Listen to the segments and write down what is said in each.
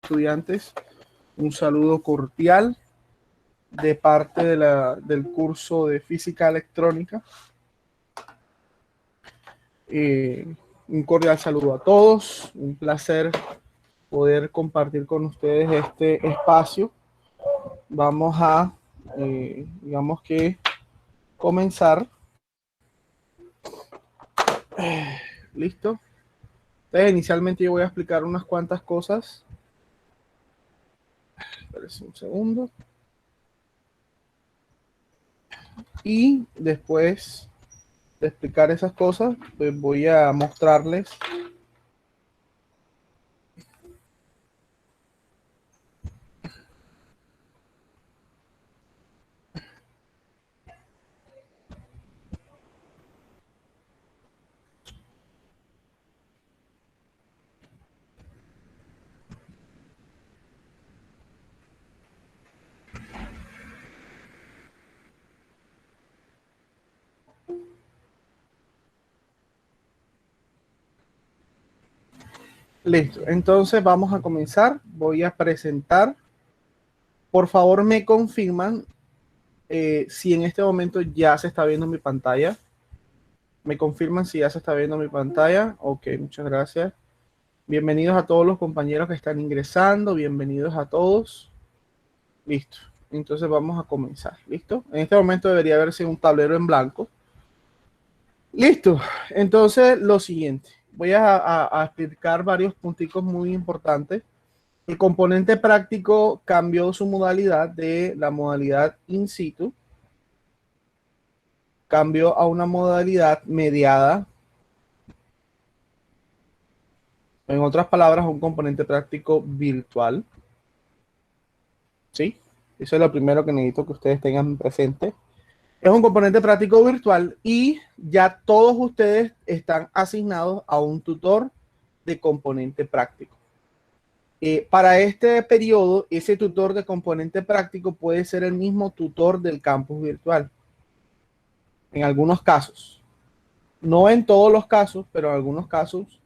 estudiantes, un saludo cordial de parte del curso de Física Electrónica. Un cordial saludo a todos, un placer poder compartir con ustedes este espacio. Vamos a, digamos que, comenzar. ¿Listo? Entonces, inicialmente yo voy a explicar unas cuantas cosas. Espérense un segundo. Y después de explicar esas cosas, pues voy a mostrarles listo. Entonces vamos a comenzar. Voy a presentar. Por favor, me confirman si en este momento ya se está viendo mi pantalla. Me confirman si ya se está viendo mi pantalla. Ok, muchas gracias. Bienvenidos a todos los compañeros que están ingresando. Bienvenidos a todos. Listo. Entonces vamos a comenzar. ¿Listo? En este momento debería verse un tablero en blanco. Listo. Entonces lo siguiente. Voy a explicar varios punticos muy importantes. El componente práctico cambió su modalidad de la modalidad in situ. Cambió a una modalidad mediada. En otras palabras, un componente práctico virtual. ¿Sí? Eso es lo primero que necesito que ustedes tengan presente. Es un componente práctico virtual y ya todos ustedes están asignados a un tutor de componente práctico. Para este periodo, ese tutor de componente práctico puede ser el mismo tutor del campus virtual. En algunos casos. No en todos los casos, pero en algunos casos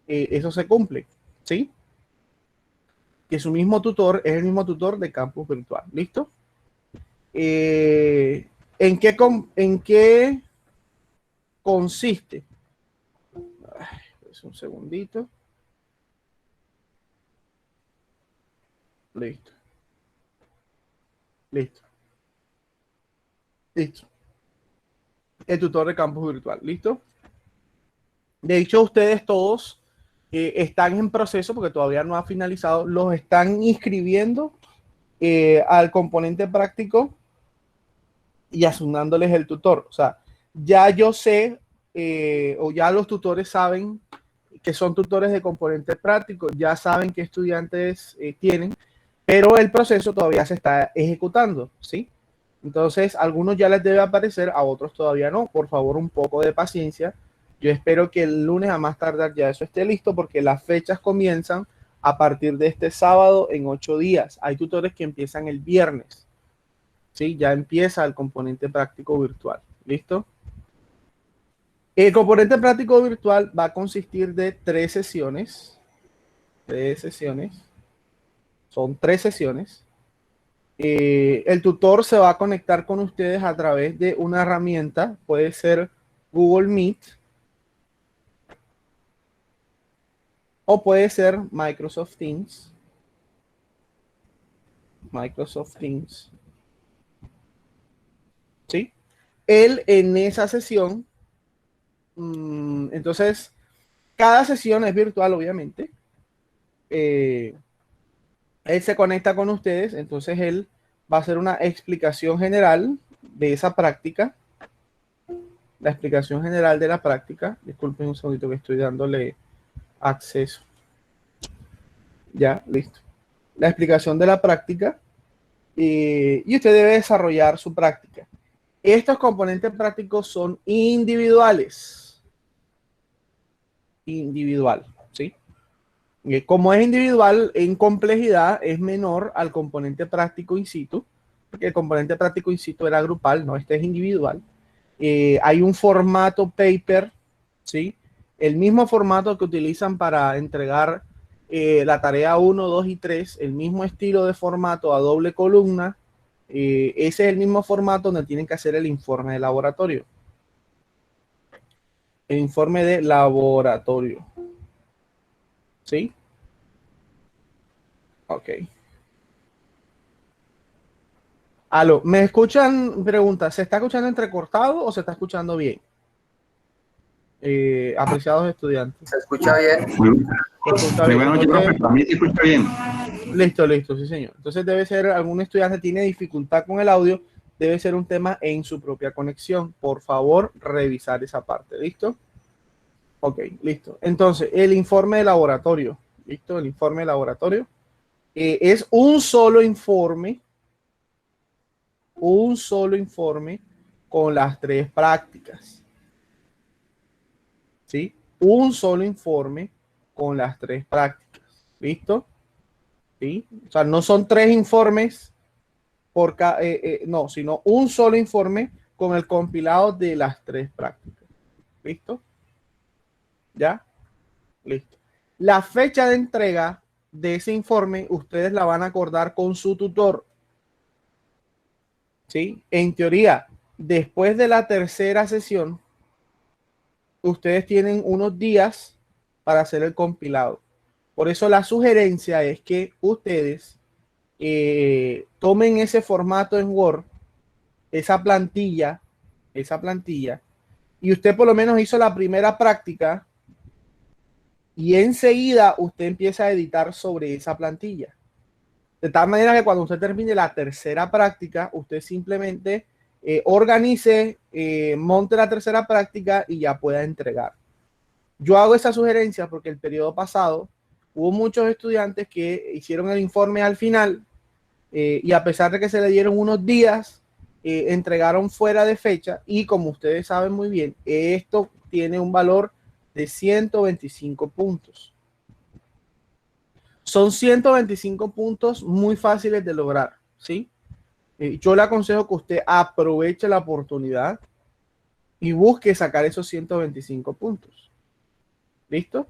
eso se cumple. ¿Sí? Que su mismo tutor es el mismo tutor de campus virtual. ¿Listo? ¿En qué consiste? Un segundito. Listo. Listo. Listo. El tutor de campus virtual. ¿Listo? De hecho, ustedes todos están en proceso, porque todavía no ha finalizado, los están inscribiendo al componente práctico y asignándoles el tutor. O sea, ya yo sé, o ya los tutores saben que son tutores de componente práctico, ya saben qué estudiantes tienen, pero el proceso todavía se está ejecutando, ¿sí? Entonces, a algunos ya les debe aparecer, a otros todavía no. Por favor, un poco de paciencia. Yo espero que el lunes a más tardar ya eso esté listo, porque las fechas comienzan a partir de este sábado en 8 días. Hay tutores que empiezan el viernes. ¿Sí? Ya empieza el componente práctico virtual. ¿Listo? El componente práctico virtual va a consistir de 3 sesiones. 3 sesiones. Son 3 sesiones. El tutor se va a conectar con ustedes a través de una herramienta. Puede ser Google Meet. O puede ser Microsoft Teams. Microsoft Teams. ¿Sí? Él en esa sesión, entonces, cada sesión es virtual, obviamente. Él se conecta con ustedes, entonces él va a hacer una explicación general de esa práctica. La explicación general de la práctica. Disculpen un segundito que estoy dándole acceso. Ya, listo. La explicación de la práctica y usted debe desarrollar su práctica. Estos componentes prácticos son individuales. Individual, ¿sí? Como es individual, en complejidad es menor al componente práctico in situ, porque el componente práctico in situ era grupal, no, este es individual. Hay un formato paper, ¿sí? El mismo formato que utilizan para entregar la tarea 1, 2 y 3, el mismo estilo de formato a doble columna. Ese es el mismo formato donde tienen que hacer el informe de laboratorio. El informe de laboratorio. ¿Sí? Ok. Aló, ¿me escuchan? Pregunta, ¿se está escuchando entrecortado o se está escuchando bien? Apreciados estudiantes. Se escucha bien. Se escucha bien. Buenas noches, profe. Para mí se escucha bien. Listo, listo, sí, señor. Entonces debe ser, algún estudiante tiene dificultad con el audio, debe ser un tema en su propia conexión. Por favor, revisar esa parte. ¿Listo? Ok, listo. Entonces, el informe de laboratorio. ¿Listo? El informe de laboratorio. Es un solo informe con las 3 prácticas. ¿Sí? Un solo informe con las 3 prácticas. ¿Listo? ¿Sí? O sea, no son 3 informes por no, sino un solo informe con el compilado de las 3 prácticas. ¿Listo? ¿Ya? Listo. La fecha de entrega de ese informe ustedes la van a acordar con su tutor. ¿Sí? En teoría, después de la tercera sesión, ustedes tienen unos días para hacer el compilado. Por eso la sugerencia es que ustedes tomen ese formato en Word, esa plantilla, y usted por lo menos hizo la primera práctica y enseguida usted empieza a editar sobre esa plantilla. De tal manera que cuando usted termine la tercera práctica, usted simplemente organice, monte la tercera práctica y ya pueda entregar. Yo hago esa sugerencia porque el periodo pasado hubo muchos estudiantes que hicieron el informe al final y a pesar de que se le dieron unos días, entregaron fuera de fecha y como ustedes saben muy bien, esto tiene un valor de 125 puntos. Son 125 puntos muy fáciles de lograr, ¿sí? Yo le aconsejo que usted aproveche la oportunidad y busque sacar esos 125 puntos. ¿Listo?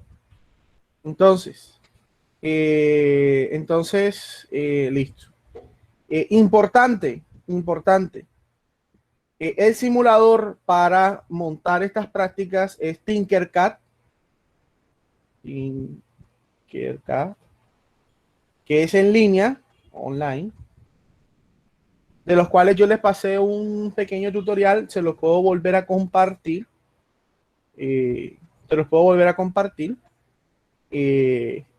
Entonces, listo. Importante. El simulador para montar estas prácticas es Tinkercad. Tinkercad, que es en línea, online, de los cuales yo les pasé un pequeño tutorial, se los puedo volver a compartir.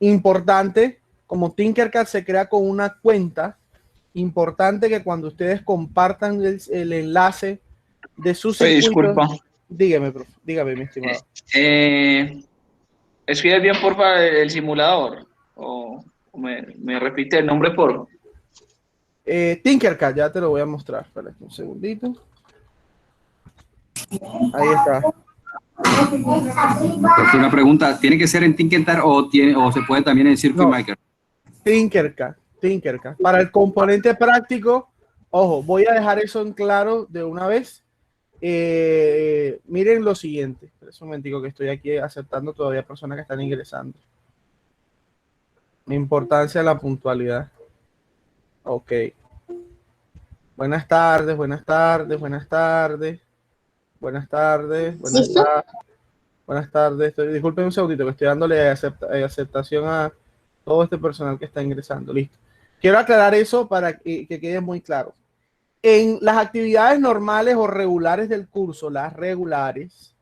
Importante, como Tinkercad se crea con una cuenta, importante que cuando ustedes compartan el enlace de su circuito. Disculpa. Dígame, profe, dígame, mi estimado. Escribe bien, porfa, el simulador. O me repite el nombre, por. Tinkercad, ya te lo voy a mostrar. Espérate un segundito. Ahí está. Pues una pregunta, ¿tiene que ser en Tinkercad o se puede también en Circuit Maker? Tinkercad. Para el componente práctico, ojo, voy a dejar eso en claro de una vez. Miren lo siguiente. Es un momentico que estoy aquí aceptando todavía personas que están ingresando. La importancia de la puntualidad. Ok. Buenas tardes. Disculpen un segundito que estoy dándole aceptación a todo este personal que está ingresando. Listo. Quiero aclarar eso para que quede muy claro. En las actividades normales o regulares del curso, las regulares,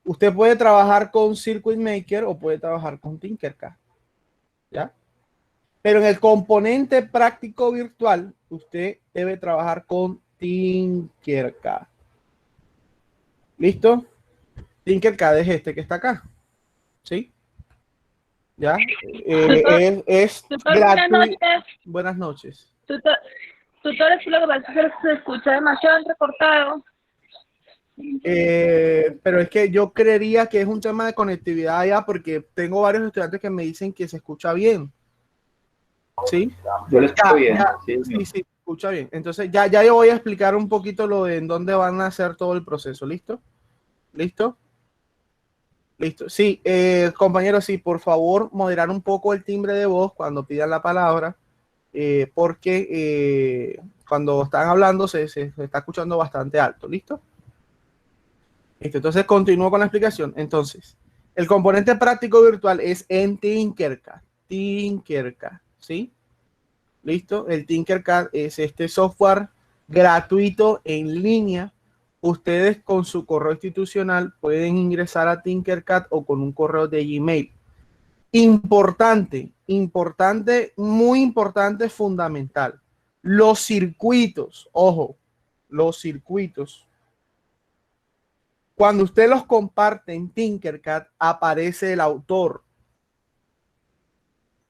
usted puede trabajar con Circuit Maker o puede trabajar con Tinkercad. ¿Ya? Pero en el componente práctico virtual, usted debe trabajar con Tinkercad. ¿Listo? Tinkercad es este que está acá. ¿Sí? ¿Ya? Es gratuito. Buenas noches. Tutor, es lo que pasa es que se escucha demasiado entrecortado. Pero es que yo creería que es un tema de conectividad allá porque tengo varios estudiantes que me dicen que se escucha bien. ¿Sí? Yo le escucho bien. Sí, se escucha bien. Entonces ya yo voy a explicar un poquito lo de en dónde van a hacer todo el proceso. ¿Listo? ¿Listo? Listo. Sí, compañeros, sí, por favor, moderar un poco el timbre de voz cuando pidan la palabra, porque cuando están hablando se está escuchando bastante alto. ¿Listo? Listo. Entonces, continúo con la explicación. Entonces, el componente práctico virtual es en Tinkercad. Tinkercad, ¿sí? ¿Listo? El Tinkercad es este software gratuito en línea. Ustedes con su correo institucional pueden ingresar a Tinkercad o con un correo de Gmail. Importante, importante, muy importante, fundamental. Los circuitos, ojo, los circuitos. Cuando usted los comparte en Tinkercad, aparece el autor.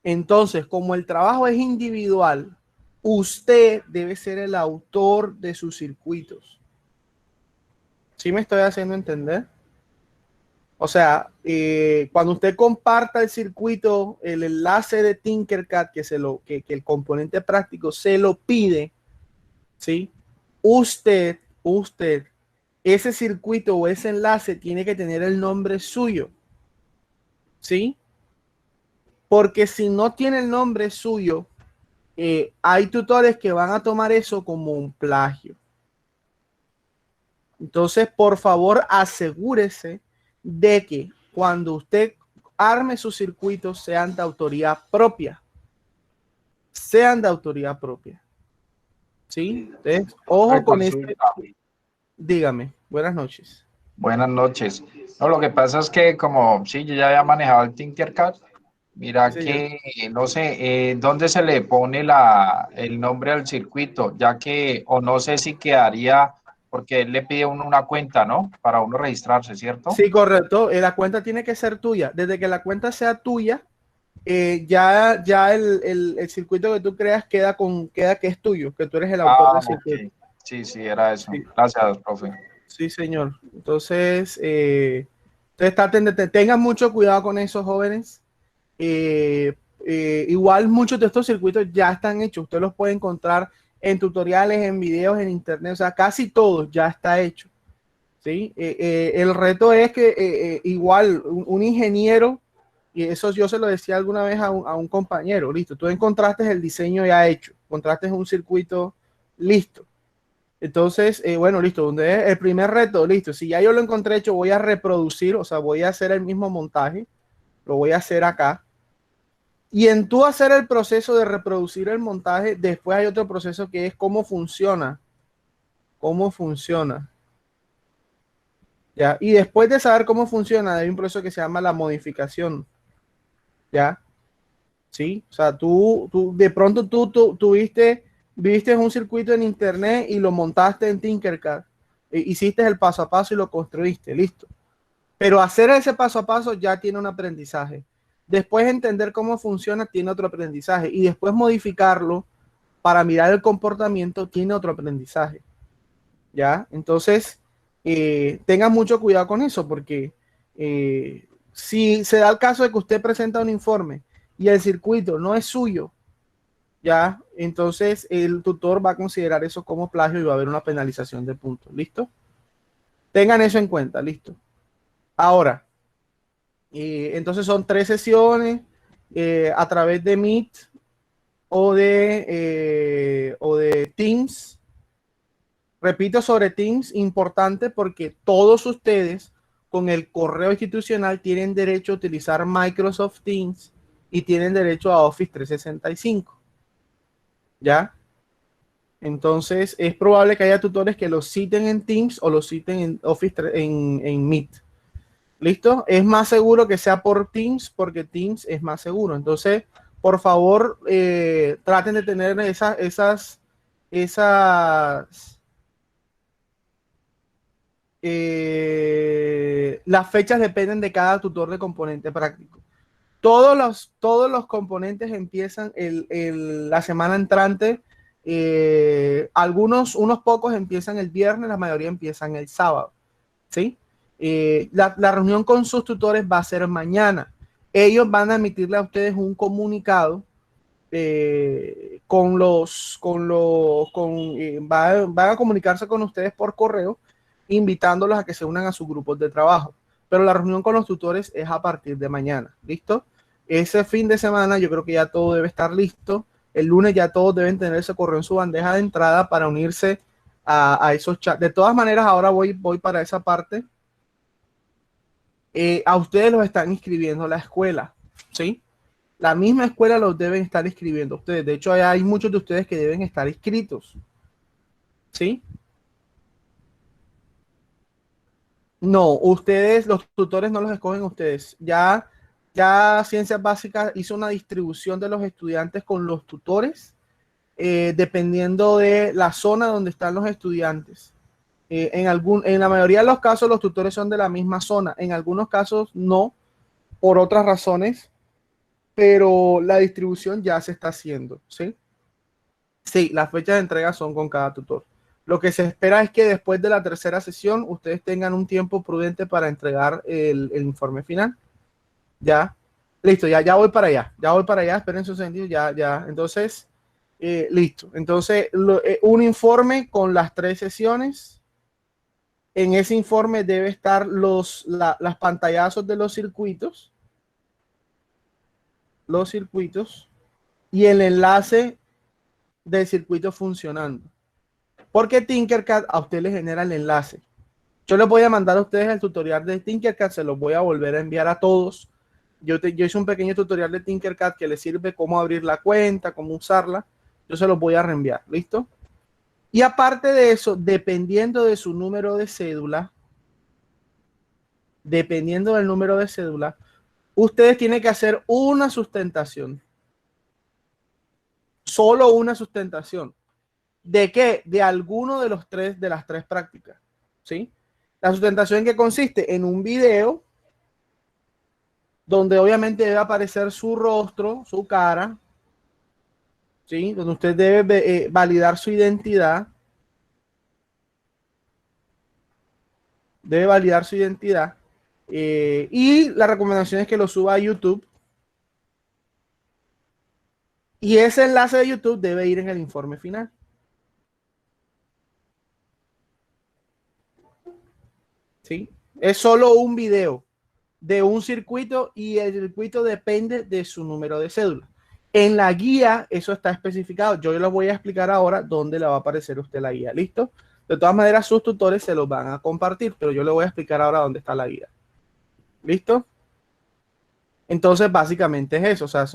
Entonces, como el trabajo es individual, usted debe ser el autor de sus circuitos. ¿Sí me estoy haciendo entender? O sea, cuando usted comparta el circuito, el enlace de Tinkercad, que el componente práctico se lo pide, ¿sí? Usted, ese circuito o ese enlace tiene que tener el nombre suyo, ¿sí? Porque si no tiene el nombre suyo, hay tutores que van a tomar eso como un plagio. Entonces, por favor, asegúrese de que cuando usted arme sus circuitos sean de autoría propia. Sean de autoría propia. ¿Sí? Entonces, ojo con este. Dígame, buenas noches. Buenas noches. No, lo que pasa es que como sí, yo ya había manejado el Tinkercad, mira Sí, que, no sé, ¿dónde se le pone el nombre al circuito? Ya que, o no sé si quedaría, porque él le pide a uno una cuenta, ¿no? Para uno registrarse, ¿cierto? sí, correcto. La cuenta tiene que ser tuya. Desde que la cuenta sea tuya, ya el circuito que tú creas queda que es tuyo, que tú eres el autor del Ok. circuito. Sí, sí, era eso. Sí, Gracias, profe. sí, señor. Entonces, tengan mucho cuidado con esos jóvenes. Igual muchos de estos circuitos ya están hechos. Usted los puede encontrar en tutoriales, en videos, en internet. O sea, casi todos ya está hecho. ¿Sí? El reto es que igual un ingeniero, y eso yo se lo decía alguna vez a un compañero, listo, tú encontraste el diseño ya hecho, encontraste un circuito listo. Entonces, bueno, listo, donde es el primer reto, listo, si ya yo lo encontré hecho, voy a reproducir, o sea, voy a hacer el mismo montaje, lo voy a hacer acá. Y en tú hacer el proceso de reproducir el montaje, después hay otro proceso que es cómo funciona. Cómo funciona. ¿Ya? Y después de saber cómo funciona, hay un proceso que se llama la modificación. ¿Ya? ¿Sí? O sea, tú de pronto viste un circuito en internet y lo montaste en Tinkercad. Hiciste el paso a paso y lo construiste. Listo. Pero hacer ese paso a paso ya tiene un aprendizaje. Después entender cómo funciona tiene otro aprendizaje. Y después modificarlo para mirar el comportamiento tiene otro aprendizaje. ¿Ya? Entonces, tengan mucho cuidado con eso porque si se da el caso de que usted presenta un informe y el circuito no es suyo, ya, entonces el tutor va a considerar eso como plagio y va a haber una penalización de puntos. ¿Listo? Tengan eso en cuenta. ¿Listo? Ahora, entonces son 3 sesiones a través de Meet o de Teams. Repito sobre Teams, importante porque todos ustedes con el correo institucional tienen derecho a utilizar Microsoft Teams y tienen derecho a Office 365. ¿Ya? Entonces es probable que haya tutores que los citen en Teams o los citen en Office en Meet. ¿Listo? Es más seguro que sea por Teams porque Teams es más seguro. Entonces, por favor, traten de tener esas las fechas dependen de cada tutor de componente práctico. Todos los componentes empiezan la semana entrante. Unos pocos empiezan el viernes, la mayoría empiezan el sábado. ¿Sí? La reunión con sus tutores va a ser mañana. Ellos van a emitirle a ustedes un comunicado van a comunicarse con ustedes por correo, invitándolos a que se unan a sus grupos de trabajo. pero la reunión con los tutores es a partir de mañana, ¿listo? Ese fin de semana yo creo que ya todo debe estar listo. El lunes ya todos deben tener ese correo en su bandeja de entrada para unirse a esos chats. De todas maneras, ahora voy para esa parte. A ustedes los están inscribiendo la escuela, ¿sí? La misma escuela los deben estar inscribiendo ustedes. De hecho, hay muchos de ustedes que deben estar inscritos, ¿sí? No, ustedes, los tutores no los escogen ustedes. Ya Ciencias Básicas hizo una distribución de los estudiantes con los tutores, dependiendo de la zona donde están los estudiantes. En la mayoría de los casos los tutores son de la misma zona. En algunos casos no, por otras razones, pero la distribución ya se está haciendo, ¿sí? Sí, las fechas de entrega son con cada tutor. Lo que se espera es que después de la tercera sesión ustedes tengan un tiempo prudente para entregar el informe final. Ya, listo, ya voy para allá, esperen su sentido, ya. Entonces, listo. Entonces, un informe con las 3 sesiones. En ese informe debe estar las pantallazos de los circuitos y el enlace del circuito funcionando. Porque Tinkercad a usted le genera el enlace. Yo les voy a mandar a ustedes el tutorial de Tinkercad, se los voy a volver a enviar a todos. Yo hice un pequeño tutorial de Tinkercad que les sirve cómo abrir la cuenta, cómo usarla. Yo se los voy a reenviar, ¿listo? Y aparte de eso, dependiendo de su número de cédula, ustedes tienen que hacer una sustentación. Solo una sustentación. ¿De qué? De alguno de las tres prácticas, ¿sí? La sustentación que consiste en un video donde obviamente debe aparecer su rostro, su cara, ¿sí? Donde usted debe validar su identidad. Y la recomendación es que lo suba a YouTube. Y ese enlace de YouTube debe ir en el informe final. ¿Sí? Es solo un video de un circuito y el circuito depende de su número de cédula. En la guía eso está especificado. Yo les voy a explicar ahora dónde le va a aparecer a usted la guía. ¿Listo? De todas maneras, sus tutores se los van a compartir, pero yo le voy a explicar ahora dónde está la guía. ¿Listo? Entonces, básicamente es eso. O sea,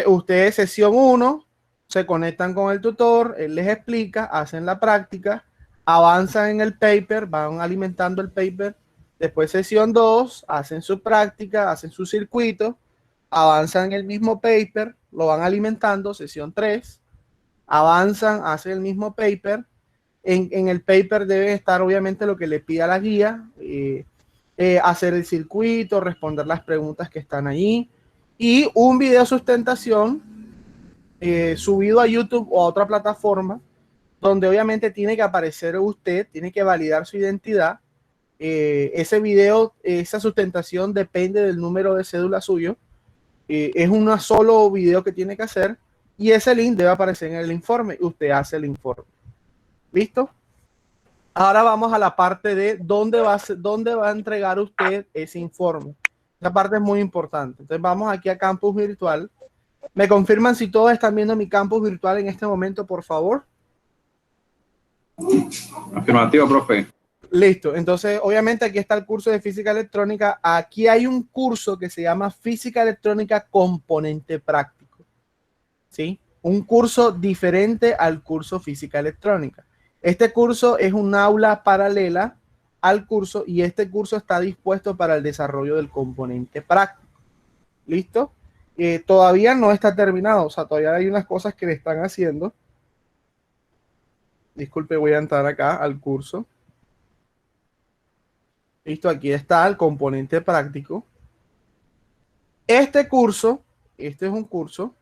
ustedes sesión 1, se conectan con el tutor, él les explica, hacen la práctica, avanzan en el paper, van alimentando el paper. Después sesión 2, hacen su práctica, hacen su circuito, avanzan en el mismo paper, lo van alimentando. Sesión 3, avanzan, hacen el mismo paper. En el paper debe estar obviamente lo que le pida la guía, hacer el circuito, responder las preguntas que están allí y un video sustentación subido a YouTube o a otra plataforma donde obviamente tiene que aparecer usted, tiene que validar su identidad. Ese video, esa sustentación depende del número de cédula suyo. Es un solo video que tiene que hacer y ese link debe aparecer en el informe y usted hace el informe. ¿Listo? Ahora vamos a la parte de dónde va a entregar usted ese informe. Esa parte es muy importante. Entonces vamos aquí a Campus Virtual. ¿Me confirman si todos están viendo mi campus virtual en este momento, por favor? Afirmativo, profe. Listo. Entonces, obviamente aquí está el curso de Física Electrónica. Aquí hay un curso que se llama Física Electrónica Componente Práctico. ¿Sí? Un curso diferente al curso Física Electrónica. Este curso es un aula paralela al curso y este curso está dispuesto para el desarrollo del componente práctico. ¿Listo? Todavía no está terminado, o sea, todavía hay unas cosas que le están haciendo. Disculpe, voy a entrar acá al curso. Listo, aquí está el componente práctico. Este es un curso,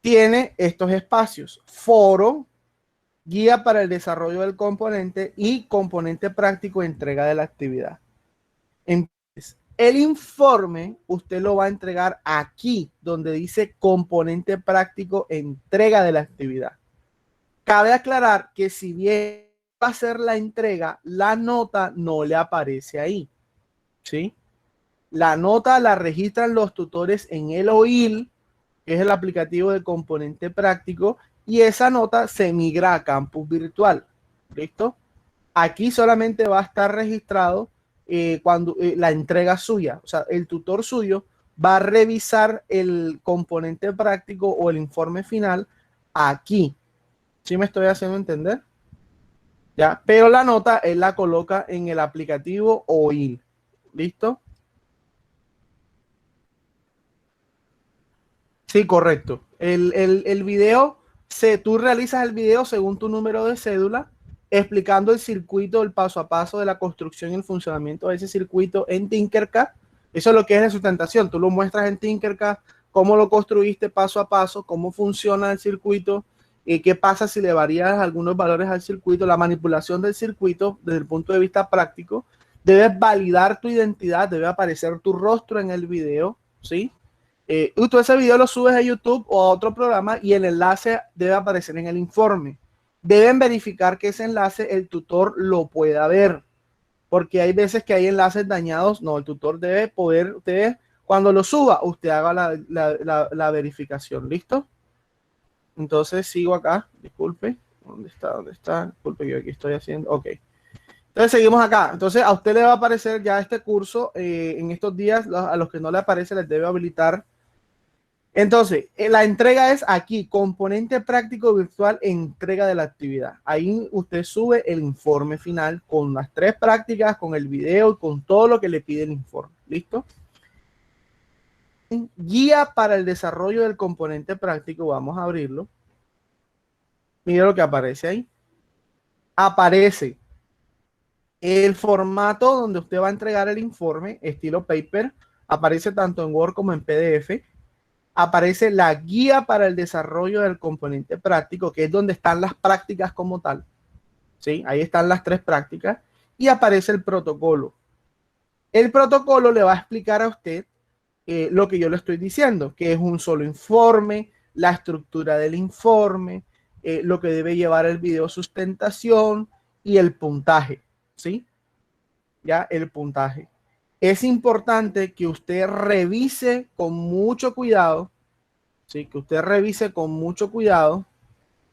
tiene estos espacios: foro, guía para el desarrollo del componente y componente práctico, entrega de la actividad. Entonces, el informe usted lo va a entregar aquí, donde dice componente práctico, entrega de la actividad. Cabe aclarar que si bien va a ser la entrega, la nota no le aparece ahí. ¿sí? La nota la registran los tutores en el OIL, que es el aplicativo de componente práctico, y esa nota se migra a Campus Virtual. ¿Listo? Aquí solamente va a estar registrado cuando la entrega suya, o sea, el tutor suyo va a revisar el componente práctico o el informe final aquí. ¿Sí me estoy haciendo entender? ¿Ya? Pero la nota él la coloca en el aplicativo OIL. ¿Listo? Sí, correcto. El video, tú realizas el video según tu número de cédula, explicando el circuito, el paso a paso de la construcción y el funcionamiento de ese circuito en Tinkercad. Eso es lo que es la sustentación. Tú lo muestras en Tinkercad, cómo lo construiste paso a paso, cómo funciona el circuito, qué pasa si le varías algunos valores al circuito, la manipulación del circuito desde el punto de vista práctico. Debes validar tu identidad, debe aparecer tu rostro en el video, ¿sí? Tú ese video lo subes a YouTube o a otro programa y el enlace debe aparecer en el informe. Deben verificar que ese enlace el tutor lo pueda ver, porque hay veces que hay enlaces dañados. No, el tutor debe poder, usted cuando lo suba, usted haga la verificación. ¿Listo? Entonces sigo acá, disculpe. ¿Dónde está? ¿Dónde está? Disculpe, yo aquí estoy haciendo. Ok. Entonces seguimos acá. Entonces a usted le va a aparecer ya este curso en estos días. A los que no le aparece les debe habilitar. Entonces, la entrega es aquí, componente práctico virtual, entrega de la actividad. Ahí usted sube el informe final con las 3 prácticas, con el video y con todo lo que le pide el informe. ¿Listo? Guía para el desarrollo del componente práctico. Vamos a abrirlo. Mira lo que aparece ahí. Aparece el formato donde usted va a entregar el informe, estilo paper. Aparece tanto en Word como en PDF. Aparece la guía para el desarrollo del componente práctico, que es donde están las prácticas como tal. ¿Sí? Ahí están las 3 prácticas. Y aparece el protocolo. El protocolo le va a explicar a usted lo que yo le estoy diciendo, que es un solo informe, la estructura del informe, lo que debe llevar el video sustentación y el puntaje. ¿Sí? Ya, el puntaje. Es importante que usted revise con mucho cuidado, ¿sí? Que usted revise con mucho cuidado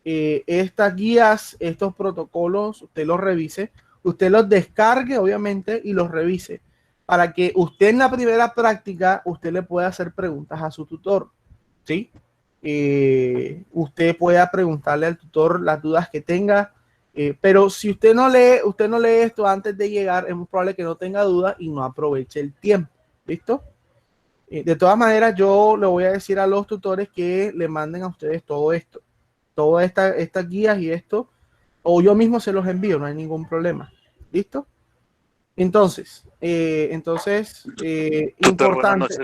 estas guías, estos protocolos, usted los revise, usted los descargue, obviamente, y los revise, para que usted en la primera práctica, usted le pueda hacer preguntas a su tutor, ¿sí? Usted pueda preguntarle al tutor las dudas que tenga. Pero si usted no lee esto antes de llegar, es muy probable que no tenga dudas y no aproveche el tiempo. ¿Listo? De todas maneras, yo le voy a decir a los tutores que le manden a ustedes todo esto, todas estas guías y esto, o yo mismo se los envío, no hay ningún problema. ¿Listo? Entonces, Tutor, importante.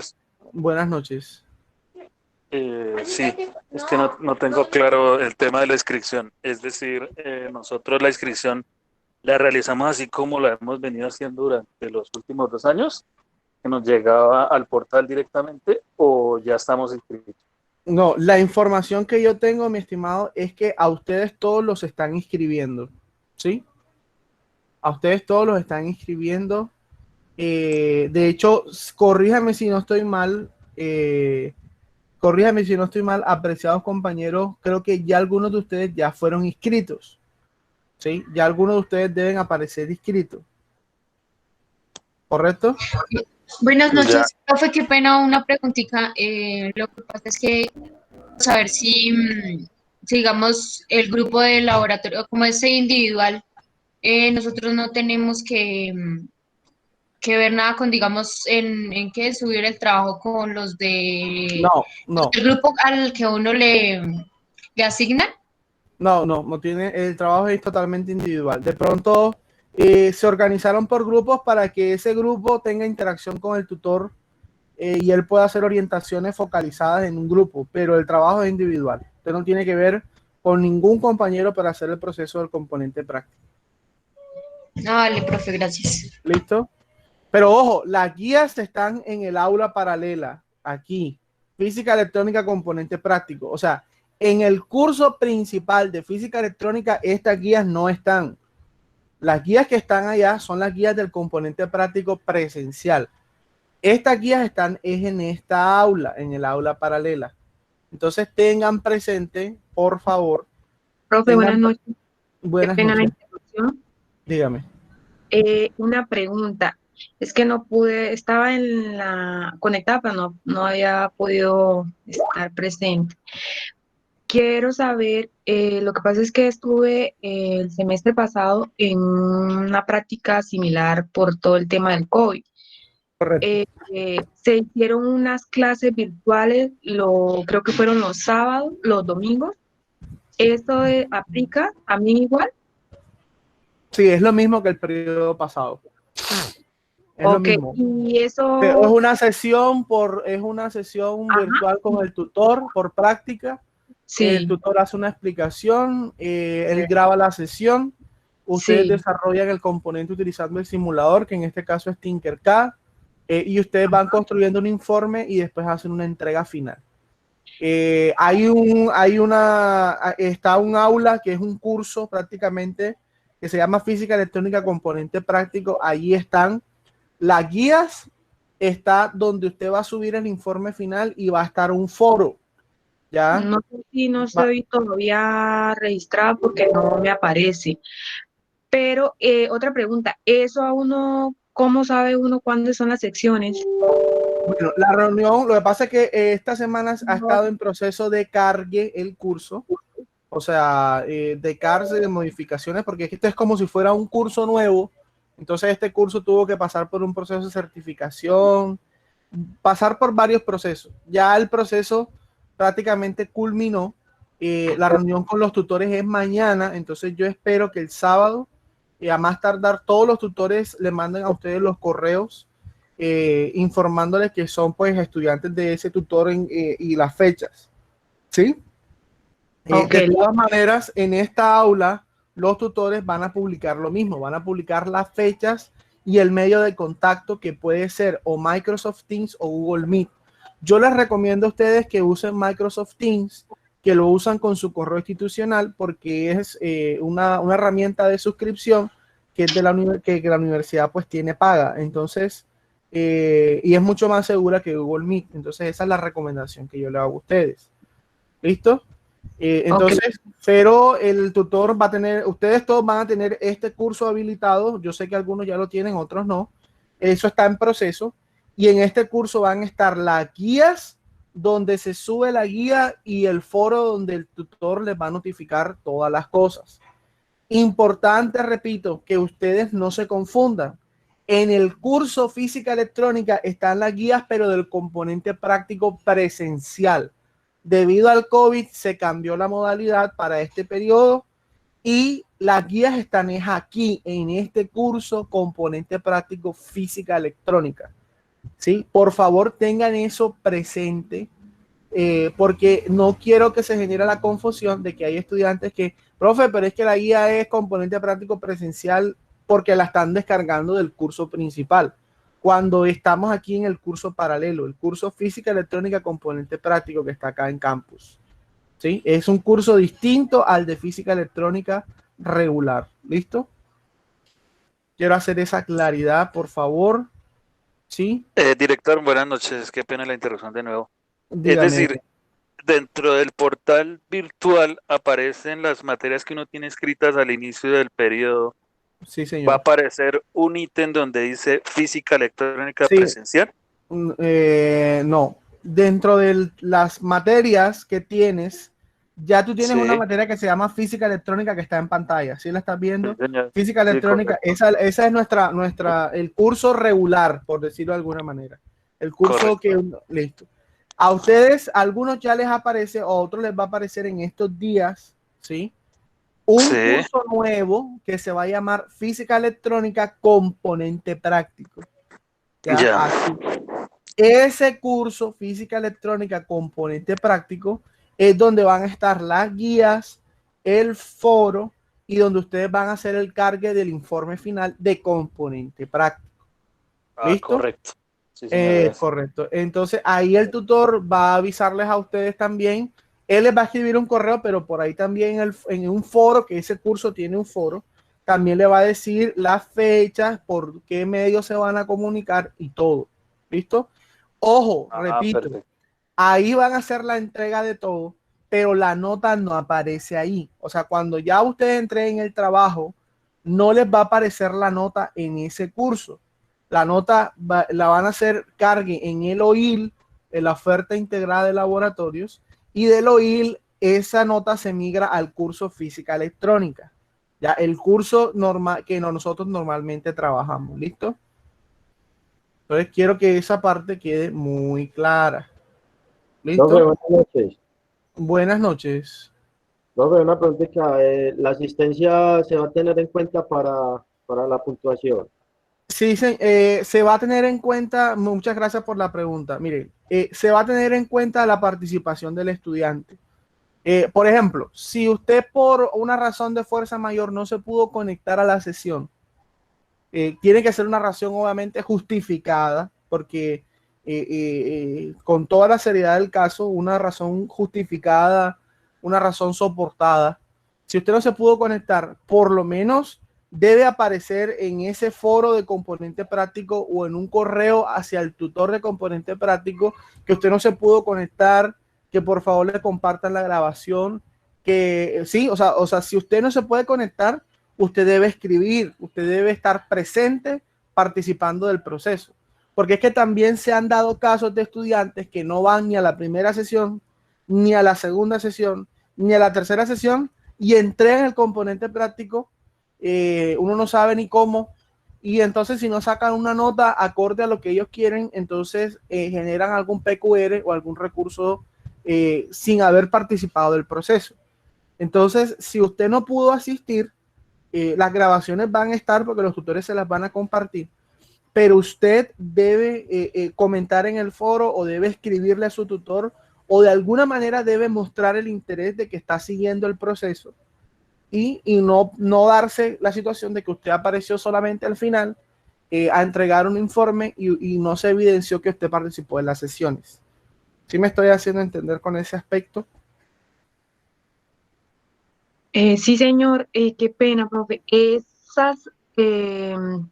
Buenas noches. Sí, es que no tengo claro el tema de la inscripción. Es decir, nosotros la inscripción la realizamos así como la hemos venido haciendo durante los últimos 2 años, que nos llegaba al portal directamente, o ya estamos inscritos. No, la información que yo tengo, mi estimado, es que a ustedes todos los están inscribiendo, ¿sí? A ustedes todos los están inscribiendo. De hecho, corríjame si no estoy mal, apreciados compañeros, creo que ya algunos de ustedes ya fueron inscritos, ¿sí? Ya algunos de ustedes deben aparecer inscritos, ¿correcto? Buenas noches, profe, qué pena, una preguntita. Lo que pasa es que saber si, digamos, el grupo de laboratorio, como es individual, nosotros no tenemos que ver nada con, digamos, en qué subir el trabajo con los de No. el grupo al que uno le asignan. No tiene, el trabajo es totalmente individual. De pronto se organizaron por grupos para que ese grupo tenga interacción con el tutor y él pueda hacer orientaciones focalizadas en un grupo, pero el trabajo es individual. Usted no tiene que ver con ningún compañero para hacer el proceso del componente práctico. Vale, profe, gracias. ¿Listo? Pero ojo, las guías están en el aula paralela, aquí, física electrónica componente práctico. O sea, en el curso principal de física electrónica, estas guías no están. Las guías que están allá son las guías del componente práctico presencial. Estas guías están en esta aula, en el aula paralela. Entonces tengan presente, por favor. Profe, buenas noches. Buenas Qué pena la noches. interrupción. Dígame. Una pregunta. Es que no pude, estaba conectada, pero no había podido estar presente. Quiero saber, lo que pasa es que estuve el semestre pasado en una práctica similar por todo el tema del COVID. Correcto. Se hicieron unas clases virtuales, creo que fueron los sábados, los domingos. ¿Esto aplica a mí igual? Sí, es lo mismo que el periodo pasado. Es lo mismo. Y eso... Pero es una sesión virtual con el tutor por práctica. Sí. El tutor hace una explicación, él graba la sesión, ustedes desarrollan el componente utilizando el simulador, que en este caso es Tinkercad, y ustedes van construyendo un informe y después hacen una entrega final. Está un aula que es un curso prácticamente que se llama Física Electrónica Componente Práctico. Allí están las guías, está donde usted va a subir el informe final y va a estar un foro. ¿Ya? No sé si no estoy todavía registrada porque no me aparece. Pero otra pregunta, ¿eso a uno, cómo sabe uno cuándo son las secciones? Bueno, la reunión, lo que pasa es que esta semana ha estado en proceso de cargue el curso, o sea, de cargue, de modificaciones, porque esto es como si fuera un curso nuevo. Entonces este curso tuvo que pasar por un proceso de certificación, pasar por varios procesos. Ya el proceso prácticamente culminó. La reunión con los tutores es mañana, entonces yo espero que el sábado, a más tardar, todos los tutores le manden a ustedes los correos informándoles que son pues estudiantes de ese tutor y las fechas. ¿Sí? De todas maneras, en esta aula los tutores van a publicar lo mismo, van a publicar las fechas y el medio de contacto, que puede ser o Microsoft Teams o Google Meet. Yo les recomiendo a ustedes que usen Microsoft Teams, que lo usan con su correo institucional, porque es una herramienta de suscripción que es de que la universidad pues tiene paga. Entonces, y es mucho más segura que Google Meet. Entonces, esa es la recomendación que yo le hago a ustedes. ¿Listo? Entonces, pero el tutor va a tener, ustedes todos van a tener este curso habilitado. Yo sé que algunos ya lo tienen, otros no. Eso está en proceso. Y en este curso van a estar las guías, donde se sube la guía, y el foro donde el tutor les va a notificar todas las cosas. Importante, repito, que ustedes no se confundan. En el curso Física Electrónica están las guías, pero del componente práctico presencial. Debido al COVID se cambió la modalidad para este periodo y las guías están aquí en este curso componente práctico Física Electrónica. ¿Sí? Por favor, tengan eso presente, porque no quiero que se genere la confusión de que hay estudiantes que, profe, pero es que la guía es componente práctico presencial porque la están descargando del curso principal, cuando estamos aquí en el curso paralelo, el curso Física Electrónica Componente Práctico, que está acá en campus. ¿Sí? Es un curso distinto al de Física Electrónica regular. ¿Listo? Quiero hacer esa claridad, por favor. ¿Sí? Director, buenas noches. Qué pena la interrupción de nuevo. Dígame. Es decir, dentro del portal virtual aparecen las materias que uno tiene escritas al inicio del periodo. Sí, señor. ¿Va a aparecer un ítem donde dice Física Electrónica presencial? No. Dentro de las materias que tienes, ya tú tienes una materia que se llama Física Electrónica, que está en pantalla. ¿Sí la estás viendo? Sí, Física Electrónica, esa es el curso regular, por decirlo de alguna manera. El curso listo. A ustedes, a algunos ya les aparece, a otros les va a aparecer en estos días, ¿sí? Un curso nuevo que se va a llamar Física Electrónica Componente Práctico. Así. Ese curso, Física Electrónica Componente Práctico, es donde van a estar las guías, el foro, y donde ustedes van a hacer el cargue del informe final de componente práctico. ¿Listo? Correcto. Sí, correcto. Entonces, ahí el tutor va a avisarles a ustedes también. Él les va a escribir un correo, pero por ahí también en un foro, que ese curso tiene un foro, también le va a decir las fechas, por qué medios se van a comunicar y todo. ¿Listo? Ojo, repito, Perfecto. ahí van a hacer la entrega de todo, pero la nota no aparece ahí. O sea, cuando ya ustedes entreguen el trabajo, no les va a aparecer la nota en ese curso. La nota la van a hacer cargue en el OIL, en la oferta integrada de laboratorios, y del OIL esa nota se migra al curso física electrónica. Ya el curso normal que nosotros normalmente trabajamos. ¿Listo? Entonces quiero que esa parte quede muy clara. ¿Listo? Profe, buenas noches. Buenas noches. Profe, una preguntita. ¿La asistencia se va a tener en cuenta para la puntuación? Sí, se va a tener en cuenta, muchas gracias por la pregunta. Mire, se va a tener en cuenta la participación del estudiante. Por ejemplo, si usted por una razón de fuerza mayor no se pudo conectar a la sesión, tiene que ser una razón obviamente justificada, porque con toda la seriedad del caso, una razón justificada, una razón soportada. Si usted no se pudo conectar, por lo menos debe aparecer en ese foro de componente práctico o en un correo hacia el tutor de componente práctico que usted no se pudo conectar, que por favor le compartan la grabación, que sí, o sea, si usted no se puede conectar, usted debe escribir, usted debe estar presente participando del proceso. Porque es que también se han dado casos de estudiantes que no van ni a la primera sesión, ni a la segunda sesión, ni a la tercera sesión y entregan el componente práctico. Uno no sabe ni cómo, y entonces si no sacan una nota acorde a lo que ellos quieren, entonces generan algún PQR o algún recurso sin haber participado del proceso. Entonces, si usted no pudo asistir, las grabaciones van a estar porque los tutores se las van a compartir, pero usted debe comentar en el foro o debe escribirle a su tutor o de alguna manera debe mostrar el interés de que está siguiendo el proceso y no darse la situación de que usted apareció solamente al final a entregar un informe y no se evidenció que usted participó en las sesiones. ¿Sí me estoy haciendo entender con ese aspecto? Sí, señor, qué pena, profe. ¿Esas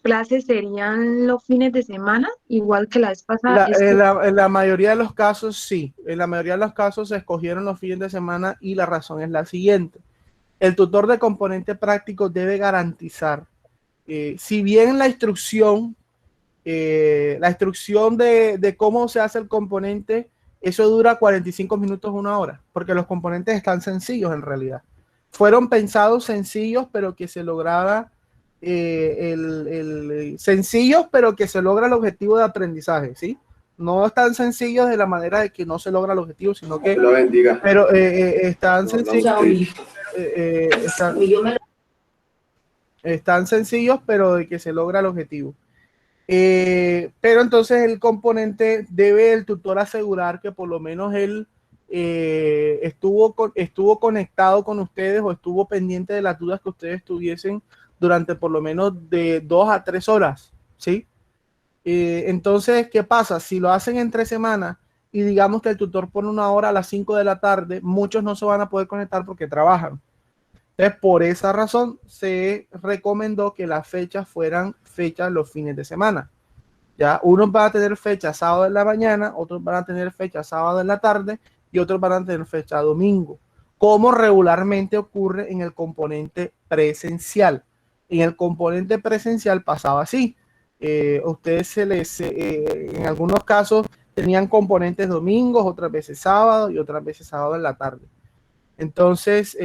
clases serían los fines de semana, igual que la vez pasada? En la mayoría de los casos, sí. En la mayoría de los casos se escogieron los fines de semana y la razón es la siguiente. El tutor de componente práctico debe garantizar, si bien la instrucción de cómo se hace el componente, eso dura 45 minutos, 1 hora, porque los componentes están sencillos en realidad. Fueron pensados sencillos, pero que se lograba sencillos, pero que se logra el objetivo de aprendizaje, ¿sí? No están sencillos de la manera de que no se logra el objetivo, sino que lo bendiga. Pero están sencillos. Están sencillos, pero de que se logra el objetivo. Pero entonces el componente debe el tutor asegurar que por lo menos él estuvo conectado con ustedes o estuvo pendiente de las dudas que ustedes tuviesen durante por lo menos de 2 a 3 horas, ¿sí? Entonces, ¿qué pasa? Si lo hacen entre semanas y digamos que el tutor pone 1 hora a las 5 de la tarde, muchos no se van a poder conectar porque trabajan. Entonces, por esa razón se recomendó que las fechas fueran fechas los fines de semana. Ya, unos van a tener fecha sábado en la mañana, otros van a tener fecha sábado en la tarde y otros van a tener fecha domingo, como regularmente ocurre en el componente presencial. En el componente presencial pasaba así. Ustedes en algunos casos tenían componentes domingos, otras veces sábado y otras veces sábado en la tarde. Entonces,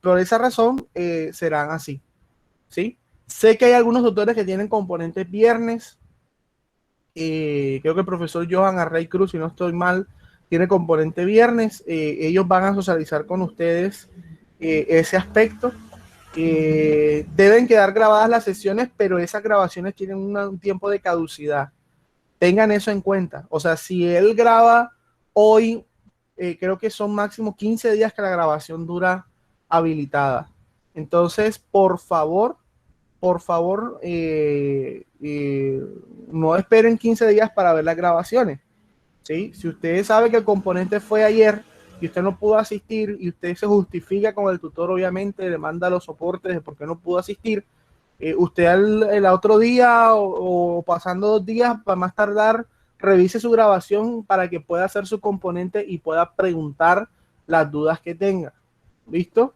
por esa razón, serán así, ¿sí? Sé que hay algunos tutores que tienen componentes viernes. Creo que el profesor Johan Arrey Cruz, si no estoy mal, tiene componente viernes. Ellos van a socializar con ustedes ese aspecto. Deben quedar grabadas las sesiones, pero esas grabaciones tienen un tiempo de caducidad. Tengan eso en cuenta. O sea, si él graba hoy, creo que son máximo 15 días que la grabación dura habilitada. Entonces, por favor, no esperen 15 días para ver las grabaciones, ¿sí? Si usted sabe que el componente fue ayer y usted no pudo asistir y usted se justifica con el tutor, obviamente le manda los soportes de por qué no pudo asistir, usted el otro día o pasando 2 días, para más tardar, revise su grabación para que pueda hacer su componente y pueda preguntar las dudas que tenga. ¿Listo?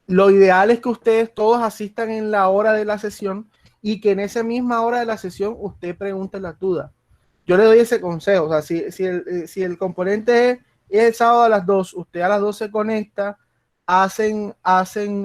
Lo ideal es que ustedes todos asistan en la hora de la sesión y que en esa misma hora de la sesión usted pregunte las dudas. Yo le doy ese consejo. O sea, si el componente es el sábado a las 2, usted a las 2 se conecta, hacen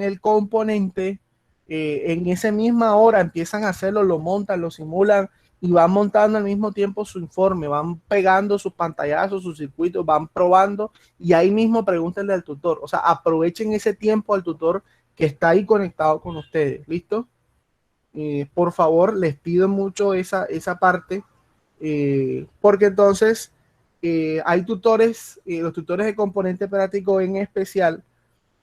el componente, en esa misma hora empiezan a hacerlo, lo montan, lo simulan y van montando al mismo tiempo su informe, van pegando sus pantallazos, sus circuitos, van probando y ahí mismo pregúntenle al tutor. O sea, aprovechen ese tiempo al tutor que está ahí conectado con ustedes. ¿Listo? Por favor, les pido mucho esa parte, porque entonces hay tutores, los tutores de componente práctico en especial,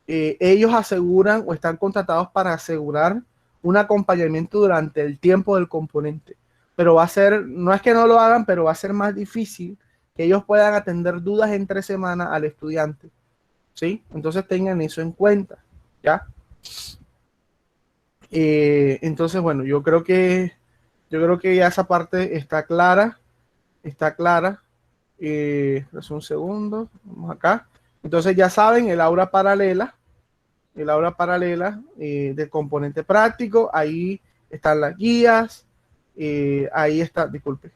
ellos aseguran o están contratados para asegurar un acompañamiento durante el tiempo del componente. Pero va a ser, no es que no lo hagan, pero va a ser más difícil que ellos puedan atender dudas entre semana al estudiante. ¿Sí? Entonces tengan eso en cuenta. ¿Ya? Entonces, bueno, yo creo que ya esa parte está clara. Está clara. Un segundo. Vamos acá. Entonces ya saben, el aula paralela del componente práctico, ahí están las guías, ahí está, disculpe,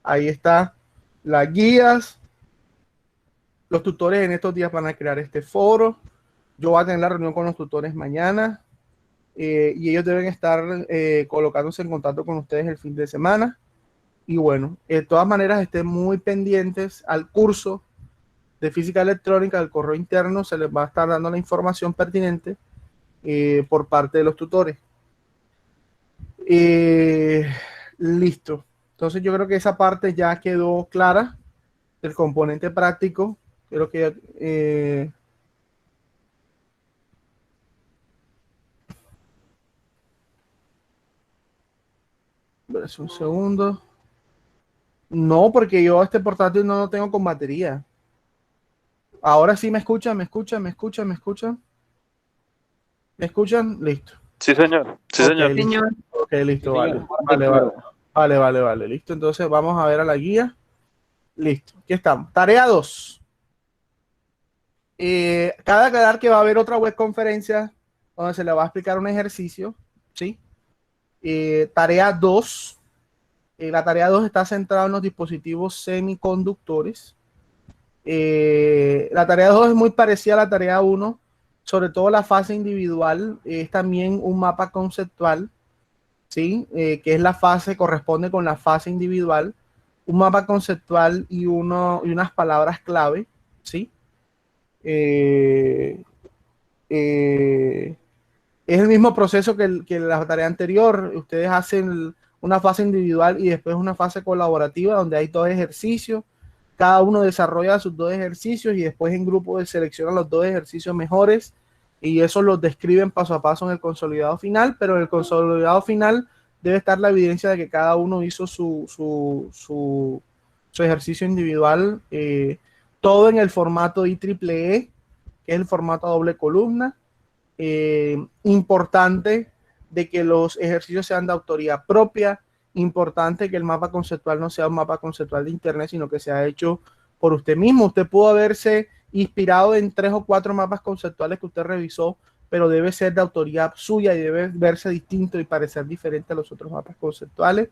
ahí está las guías. Los tutores en estos días van a crear este foro. Yo voy a tener la reunión con los tutores mañana, y ellos deben estar colocándose en contacto con ustedes el fin de semana. Y bueno, de todas maneras estén muy pendientes al curso de física electrónica, del correo interno, se les va a estar dando la información pertinente por parte de los tutores. Listo. Entonces yo creo que esa parte ya quedó clara del componente práctico. Creo que un segundo. No, porque yo este portátil no lo tengo con batería. Ahora sí me escuchan. ¿Me escuchan? Listo. Sí, señor. Sí, Okay, señor. listo. Ok, listo, Sí, vale. Listo, entonces vamos a ver a la guía. Listo, aquí estamos. Tarea 2. Cada aclarar que va a haber otra web conferencia donde se le va a explicar un ejercicio, ¿sí? Tarea 2. La tarea 2 está centrada en los dispositivos semiconductores. La tarea 2 es muy parecida a la tarea 1, sobre todo la fase individual, es también un mapa conceptual, ¿sí? Que es la fase, corresponde con la fase individual, un mapa conceptual y unas palabras clave, ¿sí? Es el mismo proceso que la tarea anterior. Ustedes hacen una fase individual y después una fase colaborativa donde hay 2 ejercicios. Cada uno desarrolla sus 2 ejercicios y después en grupo seleccionan los 2 ejercicios mejores y eso los describen paso a paso en el consolidado final, pero en el consolidado final debe estar la evidencia de que cada uno hizo su ejercicio individual, todo en el formato IEEE, que es el formato a doble columna. Importante de que los ejercicios sean de autoría propia, importante que el mapa conceptual no sea un mapa conceptual de internet, sino que sea hecho por usted mismo. Usted pudo haberse inspirado en 3 o 4 mapas conceptuales que usted revisó, pero debe ser de autoría suya y debe verse distinto y parecer diferente a los otros mapas conceptuales.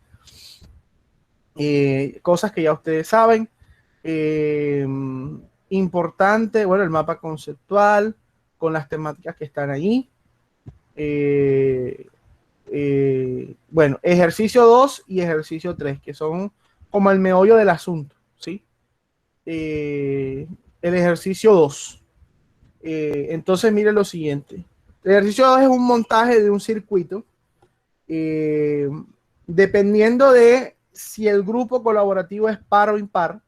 Cosas que ya ustedes saben. Importante, bueno, el mapa conceptual con las temáticas que están ahí. Bueno, ejercicio 2 y ejercicio 3, que son como el meollo del asunto, ¿sí? El ejercicio 2. Entonces, mire lo siguiente. El ejercicio 2 es un montaje de un circuito. Dependiendo de si el grupo colaborativo es par o impar,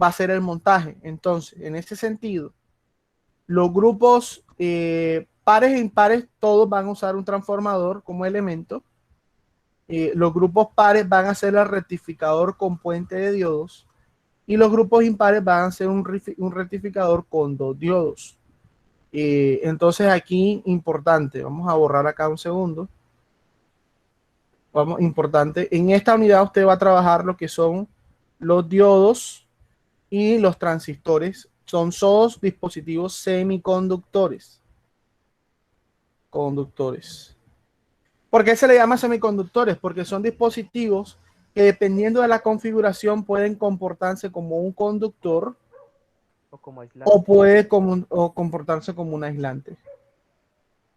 va a ser el montaje. Entonces, en ese sentido, los grupos pares e impares, todos van a usar un transformador como elemento. Los grupos pares van a ser el rectificador con puente de diodos y los grupos impares van a ser un rectificador con 2 diodos. Entonces aquí, importante, vamos a borrar acá un segundo. Importante, en esta unidad usted va a trabajar lo que son los diodos y los transistores. Son todos dispositivos semiconductores. ¿Por qué se le llama semiconductores? Porque son dispositivos que, dependiendo de la configuración, pueden comportarse como un conductor o puede comportarse como un aislante.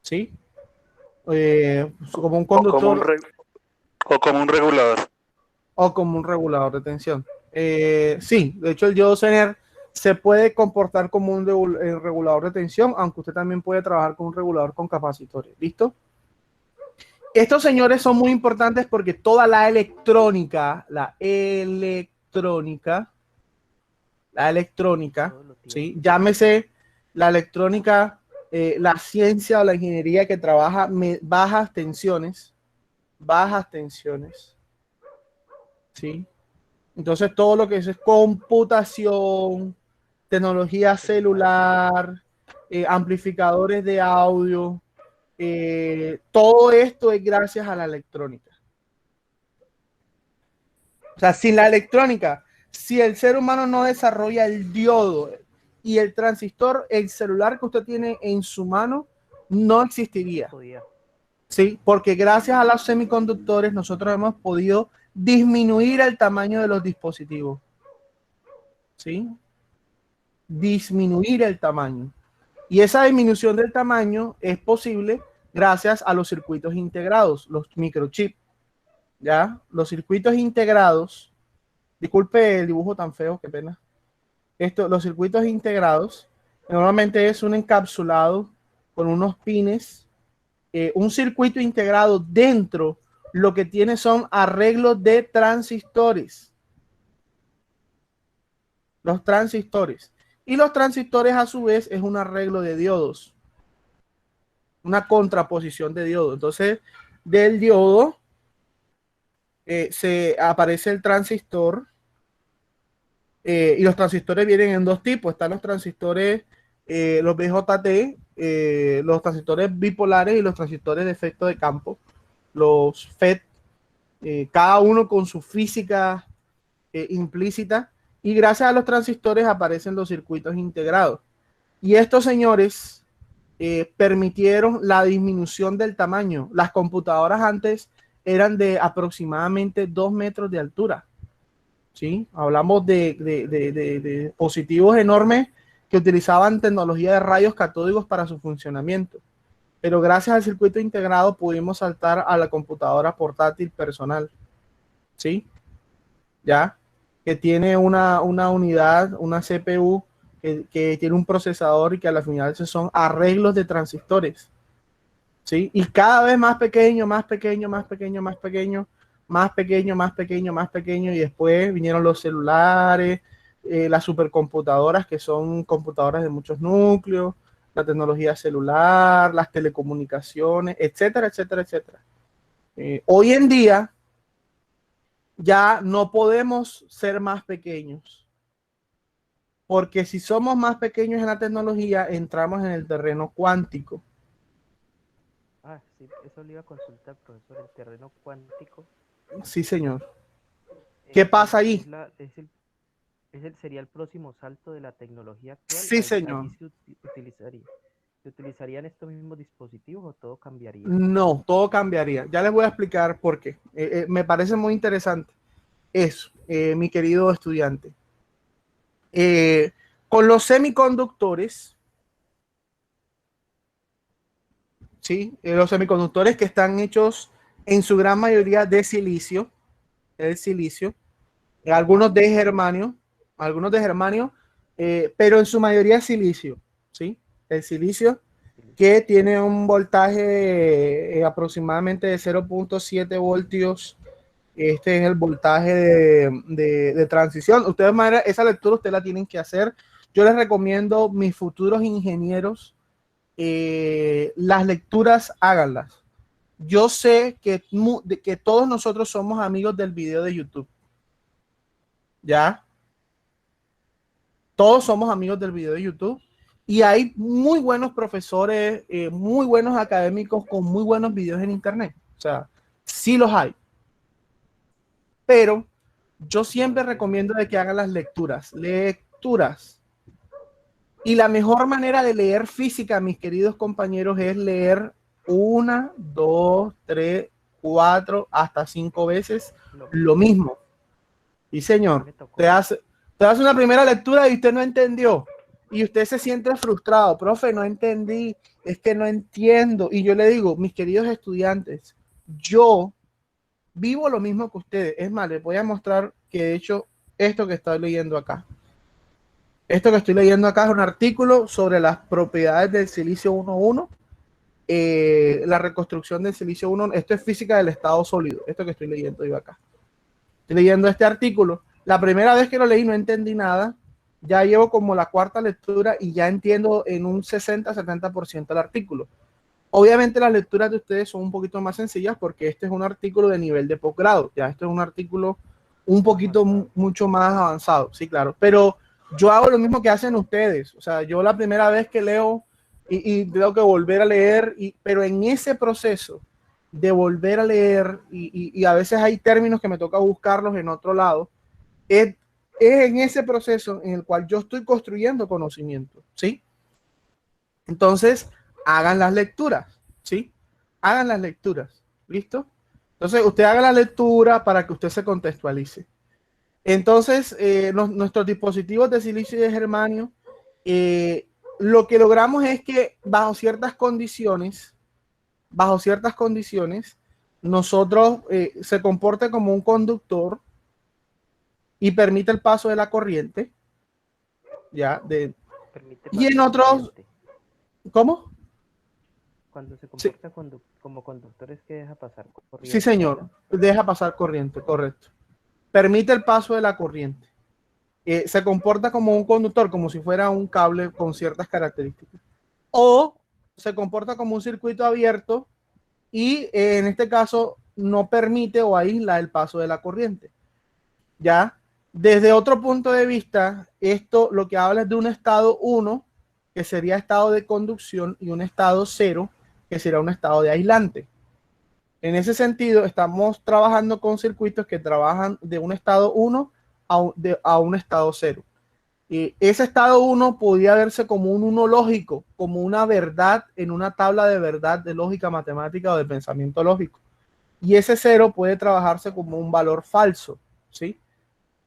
¿Sí? Como un conductor o como un regulador. O como un regulador de tensión. Sí, de hecho el diodo Zener se puede comportar como un regulador de tensión, aunque usted también puede trabajar con un regulador con capacitores. ¿Listo? Estos señores son muy importantes porque toda la electrónica, ¿sí? Llámese la electrónica, la ciencia o la ingeniería que trabaja bajas tensiones, ¿sí? Entonces todo lo que es computación, tecnología celular, amplificadores de audio, todo esto es gracias a la electrónica. O sea, sin la electrónica, si el ser humano no desarrolla el diodo y el transistor, el celular que usted tiene en su mano no existiría. Sí, porque gracias a los semiconductores nosotros hemos podido disminuir el tamaño de los dispositivos. ¿Sí? Disminuir el tamaño. Y esa disminución del tamaño es posible gracias a los circuitos integrados, los microchips. ¿Ya? Los circuitos integrados, disculpe el dibujo tan feo, qué pena. Los circuitos integrados normalmente es un encapsulado con unos pines, un circuito integrado dentro lo que tiene son arreglos de transistores. Los transistores. Y los transistores a su vez es un arreglo de diodos. Una contraposición de diodos. Entonces, del diodo se aparece el transistor. Y los transistores vienen en dos tipos. Están los transistores, los BJT, los transistores bipolares y los transistores de efecto de campo. Los FET, cada uno con su física implícita, y gracias a los transistores aparecen los circuitos integrados. Y estos señores permitieron la disminución del tamaño. Las computadoras antes eran de aproximadamente 2 metros de altura. ¿Sí? Hablamos de dispositivos enormes que utilizaban tecnología de rayos catódicos para su funcionamiento. Pero gracias al circuito integrado pudimos saltar a la computadora portátil personal, ¿sí? ¿Ya? Que tiene una unidad, una CPU que tiene un procesador y que al final son arreglos de transistores, ¿sí? Y cada vez más pequeño, más pequeño, más pequeño, más pequeño, más pequeño, más pequeño, más pequeño, y después vinieron los celulares, las supercomputadoras, que son computadoras de muchos núcleos, la tecnología celular, las telecomunicaciones, etcétera, etcétera, etcétera. Hoy en día ya no podemos ser más pequeños, porque si somos más pequeños en la tecnología, entramos en el terreno cuántico. Ah, sí, eso le iba a consultar, profesor, el terreno cuántico. Sí, señor. ¿Qué pasa ahí? Sería el próximo salto de la tecnología actual. Sí, señor. ¿Se utilizarían estos mismos dispositivos o todo cambiaría? No, todo cambiaría. Ya les voy a explicar por qué. Me parece muy interesante eso, mi querido estudiante. Con los semiconductores, ¿sí? Los semiconductores que están hechos en su gran mayoría de silicio, algunos de germanio, pero en su mayoría silicio, ¿sí? El silicio, que tiene un voltaje aproximadamente de 0.7 voltios. Este es el voltaje de transición. Ustedes, esa lectura ustedes la tienen que hacer. Yo les recomiendo, mis futuros ingenieros, las lecturas háganlas. Yo sé que todos nosotros somos amigos del video de YouTube. ¿Ya? Todos somos amigos del video de YouTube. Y hay muy buenos profesores, muy buenos académicos con muy buenos videos en internet. O sea, sí los hay. Pero yo siempre recomiendo de que hagan las lecturas. Lecturas. Y la mejor manera de leer física, mis queridos compañeros, es leer 1, 2, 3, 4, hasta 5 veces lo mismo. Y señor, te hace una primera lectura y usted no entendió. Y usted se siente frustrado. Profe, no entendí. Es que no entiendo. Y yo le digo, mis queridos estudiantes, yo vivo lo mismo que ustedes. Es más, les voy a mostrar que he hecho esto que estoy leyendo acá. Esto que estoy leyendo acá es un artículo sobre las propiedades del silicio 1,1. La reconstrucción del silicio 1. Esto es física del estado sólido. Esto que estoy leyendo yo acá. Estoy leyendo este artículo. La primera vez que lo leí no entendí nada. Ya llevo como la cuarta lectura y ya entiendo en un 60-70% el artículo. Obviamente las lecturas de ustedes son un poquito más sencillas porque este es un artículo de nivel de posgrado. Ya este es un artículo un poquito mucho más avanzado. Sí, claro. Pero yo hago lo mismo que hacen ustedes. O sea, yo la primera vez que leo y tengo que volver a leer, pero en ese proceso de volver a leer y a veces hay términos que me toca buscarlos en otro lado, es en ese proceso en el cual yo estoy construyendo conocimiento, ¿sí? Entonces, hagan las lecturas, ¿sí? Hagan las lecturas, ¿listo? Entonces, usted haga la lectura para que usted se contextualice. Entonces, nuestros dispositivos de silicio y de germanio, lo que logramos es que bajo ciertas condiciones, nosotros se comporte como un conductor y permite el paso de la corriente, ya, y en otros, ¿cómo? Cuando se comporta como conductor es que deja pasar corriente. Sí, señor, deja pasar corriente, correcto. Permite el paso de la corriente. Se comporta como un conductor, como si fuera un cable con ciertas características. O se comporta como un circuito abierto y en este caso no permite o aísla el paso de la corriente. ¿Ya? Desde otro punto de vista, esto lo que habla es de un estado 1, que sería estado de conducción, y un estado 0, que será un estado de aislante. En ese sentido, estamos trabajando con circuitos que trabajan de un estado 1 a un estado 0. Y ese estado 1 podría verse como un 1 lógico, como una verdad en una tabla de verdad de lógica matemática o de pensamiento lógico. Y ese 0 puede trabajarse como un valor falso, ¿sí?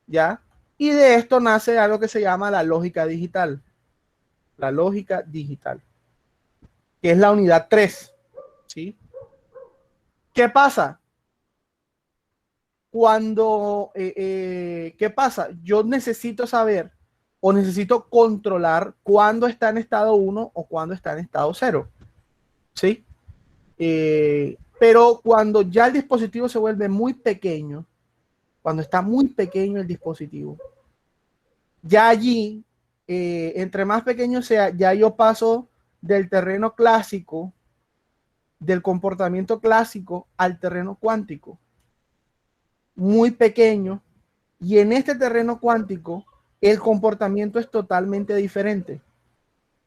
¿Ya? Y de esto nace algo que se llama la lógica digital. La lógica digital, que es la unidad 3, ¿sí? ¿Qué pasa? ¿Qué pasa? Yo necesito saber o necesito controlar cuándo está en estado 1 o cuándo está en estado 0, ¿sí? Pero cuando ya el dispositivo se vuelve muy pequeño, cuando está muy pequeño el dispositivo, ya allí, entre más pequeño sea, ya yo paso del terreno clásico, del comportamiento clásico, al terreno cuántico. Muy pequeño. Y en este terreno cuántico, el comportamiento es totalmente diferente.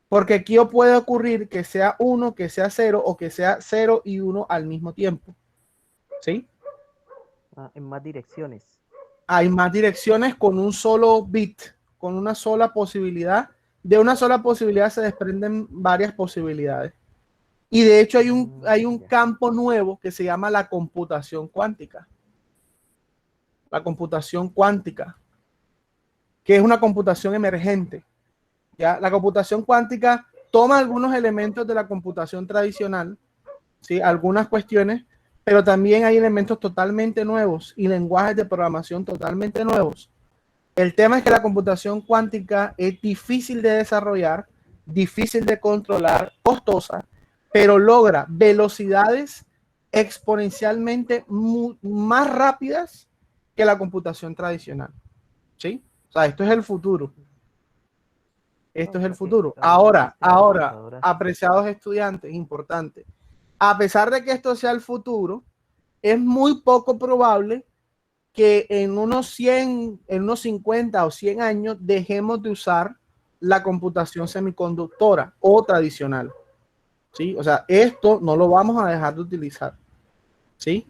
Porque aquí puede ocurrir que sea 1, que sea 0, o que sea 0 y 1 al mismo tiempo. ¿Sí? En más direcciones. Hay más direcciones con un solo bit, con una sola posibilidad. De una sola posibilidad se desprenden varias posibilidades. Y de hecho hay un campo nuevo que se llama la computación cuántica. La computación cuántica, que es una computación emergente. ¿Ya? La computación cuántica toma algunos elementos de la computación tradicional, ¿sí? Algunas cuestiones, pero también hay elementos totalmente nuevos y lenguajes de programación totalmente nuevos. El tema es que la computación cuántica es difícil de desarrollar, difícil de controlar, costosa, pero logra velocidades exponencialmente más rápidas que la computación tradicional. ¿Sí? O sea, esto es el futuro. Esto es el futuro. Ahora, apreciados estudiantes, importante. A pesar de que esto sea el futuro, es muy poco probable que en unos 100, en unos 50 o 100 años dejemos de usar la computación semiconductora o tradicional. ¿Sí? O sea, esto no lo vamos a dejar de utilizar. ¿Sí?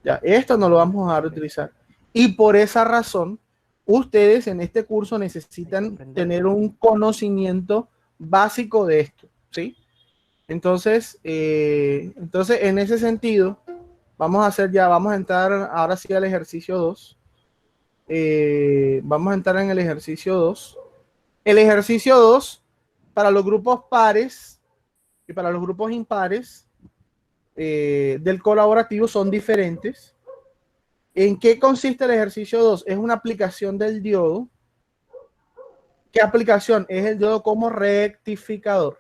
Ya, esto no lo vamos a dejar de utilizar. Y por esa razón, ustedes en este curso necesitan tener un conocimiento básico de esto. ¿Sí? Entonces, en ese sentido, vamos a entrar ahora sí al ejercicio 2. Vamos a entrar en el ejercicio 2. El ejercicio 2, para los grupos pares y para los grupos impares del colaborativo son diferentes. ¿En qué consiste el ejercicio 2? Es una aplicación del diodo. ¿Qué aplicación? Es el diodo como rectificador.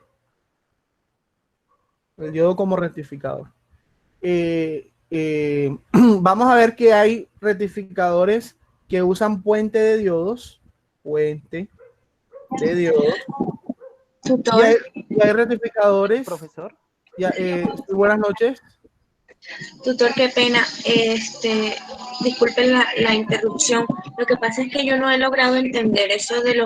El diodo como rectificador. Vamos a ver que hay rectificadores que usan puente de diodos. Puente de diodos. Y hay rectificadores. Profesor. Buenas noches. Tutor, qué pena. Disculpen la interrupción. Lo que pasa es que yo no he logrado entender eso de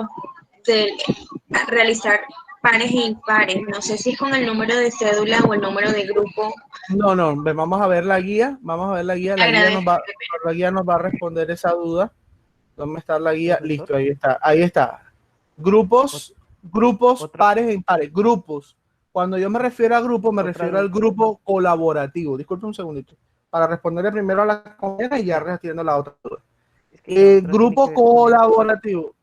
realizar pares e impares. No sé si es con el número de cédula o el número de grupo. No, vamos a ver la guía. Vamos a ver la guía. La guía nos va a responder esa duda. ¿Dónde está la guía? Listo, ahí está. Ahí está. Grupos, pares e impares. Grupos. Cuando yo me refiero a grupo, me refiero al grupo colaborativo. Disculpe un segundito. Para responderle primero a la compañera y ya respondiendo la otra duda. Grupo colaborativo.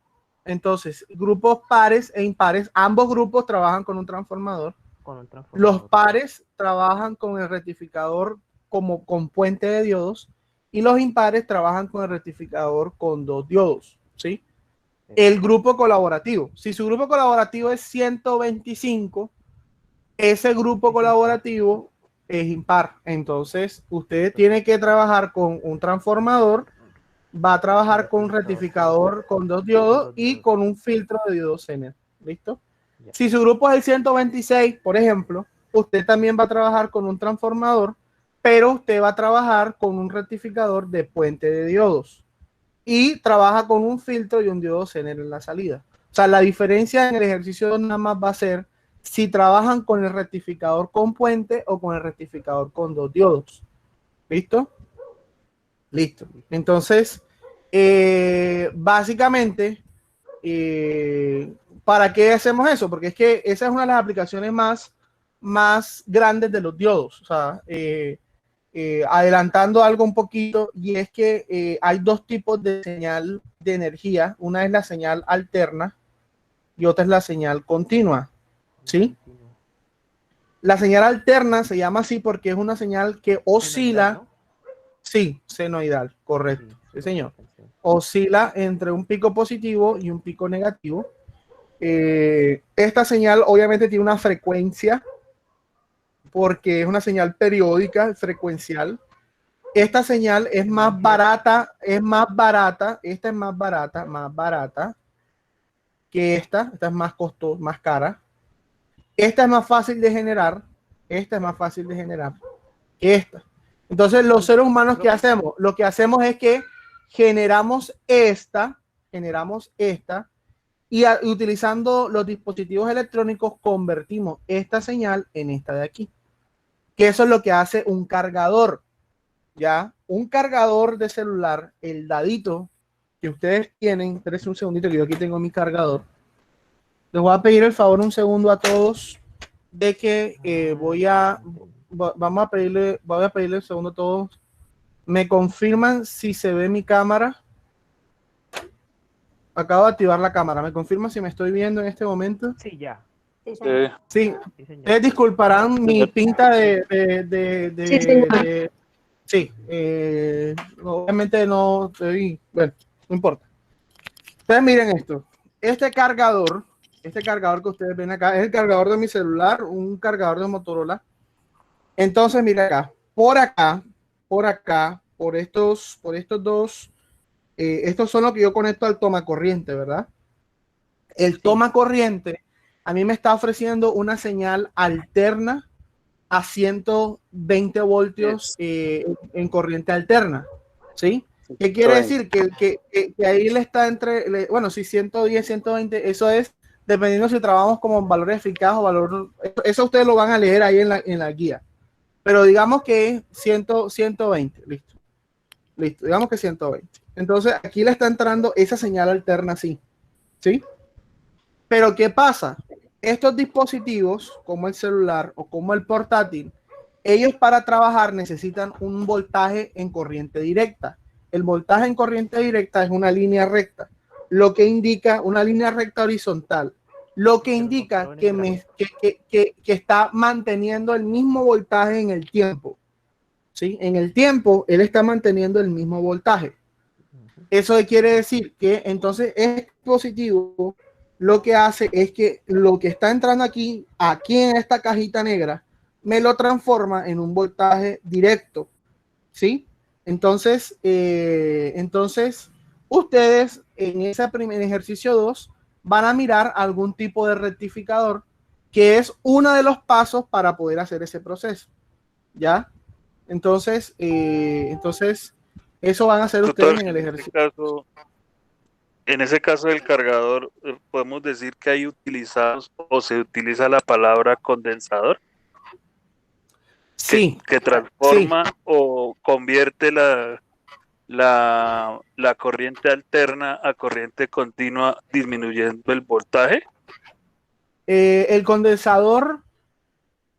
Entonces, grupos pares e impares, ambos grupos trabajan con un transformador. Los pares trabajan con el rectificador como con puente de diodos y los impares trabajan con el rectificador con 2 diodos, ¿sí? El grupo colaborativo. Si su grupo colaborativo es 125, ese grupo colaborativo es impar. Entonces, usted tiene que trabajar con un transformador, va a trabajar con un rectificador con 2 diodos y con un filtro de diodo Zener. ¿Listo? Si su grupo es el 126, por ejemplo, usted también va a trabajar con un transformador, pero usted va a trabajar con un rectificador de puente de diodos y trabaja con un filtro y un diodo Zener en la salida. O sea, la diferencia en el ejercicio nada más va a ser si trabajan con el rectificador con puente o con el rectificador con 2 diodos. ¿Listo? Listo. Entonces, básicamente, ¿para qué hacemos eso? Porque es que esa es una de las aplicaciones más grandes de los diodos. O sea, adelantando algo un poquito, y es que hay 2 tipos de señal de energía. Una es la señal alterna y otra es la señal continua. ¿Sí? La señal alterna se llama así porque es una señal que oscila. Sí, senoidal, correcto. Sí, señor. Oscila entre un pico positivo y un pico negativo. Esta señal obviamente tiene una frecuencia porque es una señal periódica, frecuencial. Esta señal es más barata, esta es más barata que esta es más costosa, más cara. Esta es más fácil de generar, que esta. Entonces, los seres humanos, ¿qué hacemos? Lo que hacemos es que generamos esta, y utilizando los dispositivos electrónicos convertimos esta señal en esta de aquí. Que eso es lo que hace un cargador. ¿Ya? Un cargador de celular, el dadito que ustedes tienen, espérense un segundito que yo aquí tengo mi cargador. Les voy a pedir el favor un segundo a todos de que voy a pedirle un segundo a todos. ¿Me confirman si se ve mi cámara? Acabo de activar la cámara. ¿Me confirman si me estoy viendo en este momento? Sí, ya. Sí. Ustedes disculparán mi pinta sí, obviamente no estoy, bueno, no importa. Ustedes miren esto. Este cargador que ustedes ven acá es el cargador de mi celular, un cargador de Motorola. Entonces, mira acá, por estos 2, estos son los que yo conecto al toma corriente, ¿verdad? El toma corriente a mí me está ofreciendo una señal alterna a 120 voltios en corriente alterna, ¿sí? ¿Qué quiere decir? Que ahí le está bueno, si 110, 120, eso es dependiendo si trabajamos como valor eficaz o valor, eso ustedes lo van a leer ahí en la guía, pero digamos que es 120, listo, digamos que 120. Entonces aquí le está entrando esa señal alterna así, ¿sí? Pero ¿qué pasa? Estos dispositivos, como el celular o como el portátil, ellos para trabajar necesitan un voltaje en corriente directa. El voltaje en corriente directa es una línea recta, lo que indica una línea recta horizontal, lo que indica que está manteniendo el mismo voltaje en el tiempo. ¿Sí? En el tiempo, él está manteniendo el mismo voltaje. Eso quiere decir que entonces este dispositivo lo que hace es que lo que está entrando aquí en esta cajita negra, me lo transforma en un voltaje directo, ¿sí? Entonces, ustedes en ese primer ejercicio 2 van a mirar algún tipo de rectificador, que es uno de los pasos para poder hacer ese proceso, ¿ya? Entonces, eso van a hacer ustedes en el ejercicio. En ese caso del cargador, podemos decir que hay utilizados o se utiliza la palabra condensador. Sí. Que transforma o convierte la corriente alterna a corriente continua, disminuyendo el voltaje. El condensador,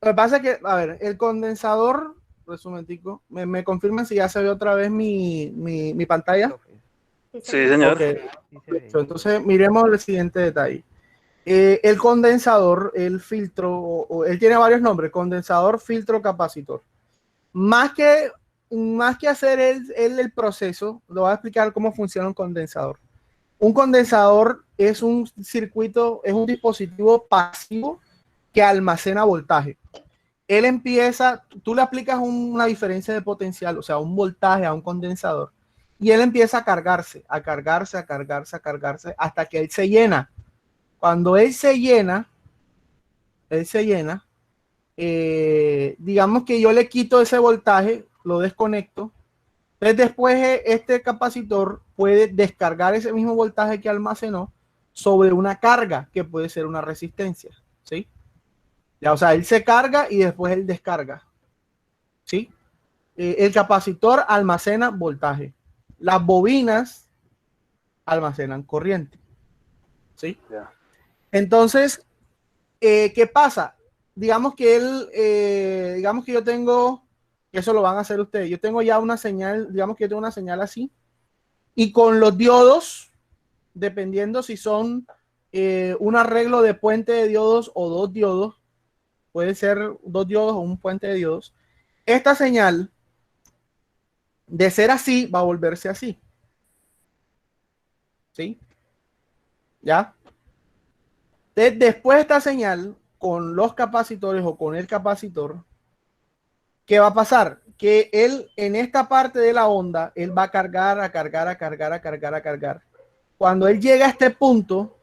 lo que pasa es que, a ver, el condensador, resumentico, me confirman si ya se ve otra vez mi pantalla. Sí, señor. Okay. Entonces, miremos el siguiente detalle. El condensador, el filtro, él tiene varios nombres: condensador, filtro, capacitor. Más que hacer el proceso, lo voy a explicar cómo funciona un condensador. Un condensador es un circuito, es un dispositivo pasivo que almacena voltaje. Él empieza, tú le aplicas una diferencia de potencial, o sea, un voltaje a un condensador, y él empieza a cargarse, hasta que él se llena. Cuando él se llena, digamos que yo le quito ese voltaje, lo desconecto. Entonces después este capacitor puede descargar ese mismo voltaje que almacenó sobre una carga que puede ser una resistencia, ¿sí? Ya, o sea, él se carga y después él descarga, ¿sí? El capacitor almacena voltaje. Las bobinas almacenan corriente, ¿sí? Yeah. Entonces, ¿qué pasa? Digamos que digamos que yo tengo, eso lo van a hacer ustedes, yo tengo ya una señal, digamos que yo tengo una señal así, y con los diodos, dependiendo si son un arreglo de puente de diodos o dos diodos, puede ser dos diodos o un puente de diodos, esta señal, de ser así, va a volverse así, ¿sí? ¿Ya? Después de esta señal, con los capacitores o con el capacitor, ¿qué va a pasar? Que él, en esta parte de la onda, él va a cargar, a cargar. Cuando él llega a este punto,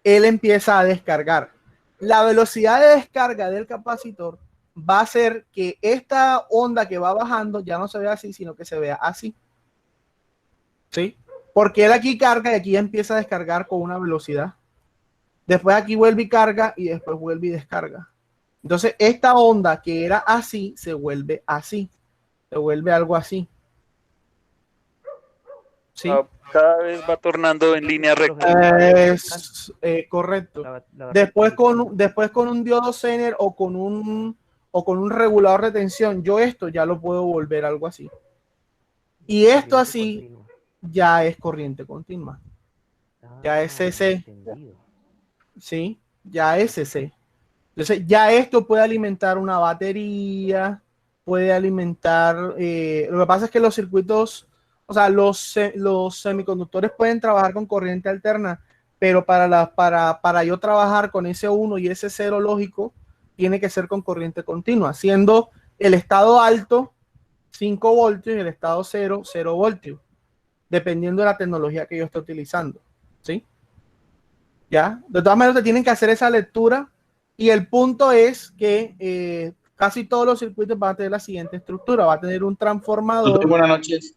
él empieza a descargar. La velocidad de descarga del capacitor va a hacer que esta onda que va bajando ya no se vea así, sino que se vea así, ¿sí? Porque él aquí carga y aquí ya empieza a descargar con una velocidad. Después aquí vuelve y carga y después vuelve y descarga. Entonces esta onda que era así se vuelve así. Se vuelve algo así. ¿Sí? Cada vez va tornando en línea recta. Es correcto. Después con un diodo Zener o con un regulador de tensión, yo esto ya lo puedo volver algo así. Y esto así ya es corriente continua. Ya es CC. Sí, ya es CC. Entonces ya esto puede alimentar una batería, puede alimentar, lo que pasa es que los circuitos, o sea, los semiconductores pueden trabajar con corriente alterna, pero para yo trabajar con ese 1 y ese 0 lógico, tiene que ser con corriente continua, siendo el estado alto 5 voltios y el estado 0 voltios, dependiendo de la tecnología que yo esté utilizando, ¿sí? ¿Ya? De todas maneras, tienen que hacer esa lectura y el punto es que casi todos los circuitos van a tener la siguiente estructura. Va a tener un transformador. Buenas noches.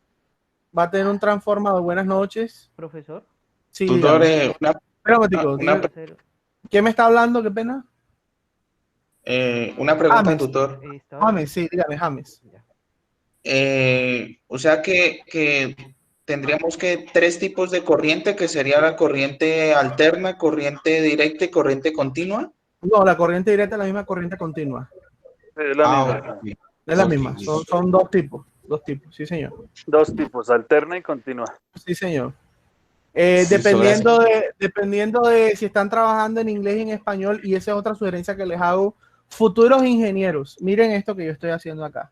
Va a tener un transformador. Buenas noches. Profesor. Sí, Tutores, ¿Quién me está hablando? Qué pena. Una pregunta, James. tutor. James, sí, dígame, James. O sea que tendríamos que 3 tipos de corriente, que sería la corriente alterna, corriente directa y corriente continua. No, la corriente directa es la misma corriente continua. Es la misma. Ok. Es la Ok. misma. Son dos tipos, sí, señor. Dos tipos, alterna y continua. Sí, señor. Sí, Dependiendo de si están trabajando en inglés y en español, y esa es otra sugerencia que les hago, futuros ingenieros, miren esto que yo estoy haciendo acá.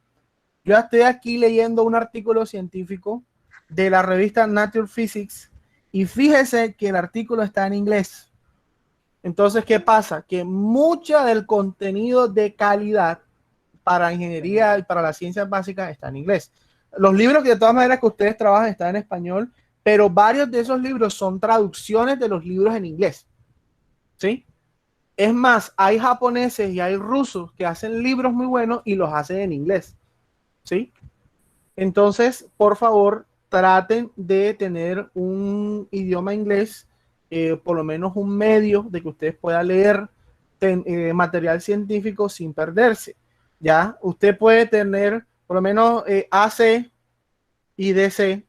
Yo estoy aquí leyendo un artículo científico de la revista Nature Physics y fíjese que el artículo está en inglés. Entonces, ¿qué pasa? Que mucha del contenido de calidad para ingeniería y para las ciencias básicas está en inglés. Los libros que de todas maneras que ustedes trabajan están en español, pero varios de esos libros son traducciones de los libros en inglés. ¿Sí? Es más, hay japoneses y hay rusos que hacen libros muy buenos y los hacen en inglés. ¿Sí? Entonces, por favor, traten de tener un idioma inglés, por lo menos un medio de que ustedes puedan leer material científico sin perderse. Ya, usted puede tener por lo menos AC y DC.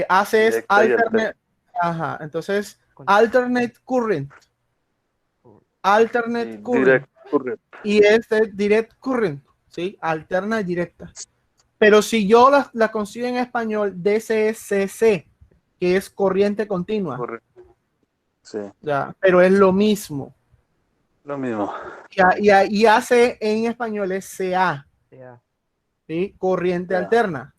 AC es alternate. Ajá, entonces alternate current. Alternate current. Y este direct current, ¿sí? Alterna y directa. Pero si yo la consigo en español, DCCC, que es corriente continua. Correcto. Sí. Ya, pero es lo mismo. Lo mismo. Y AC en español es CA. ¿Sí? Corriente alterna.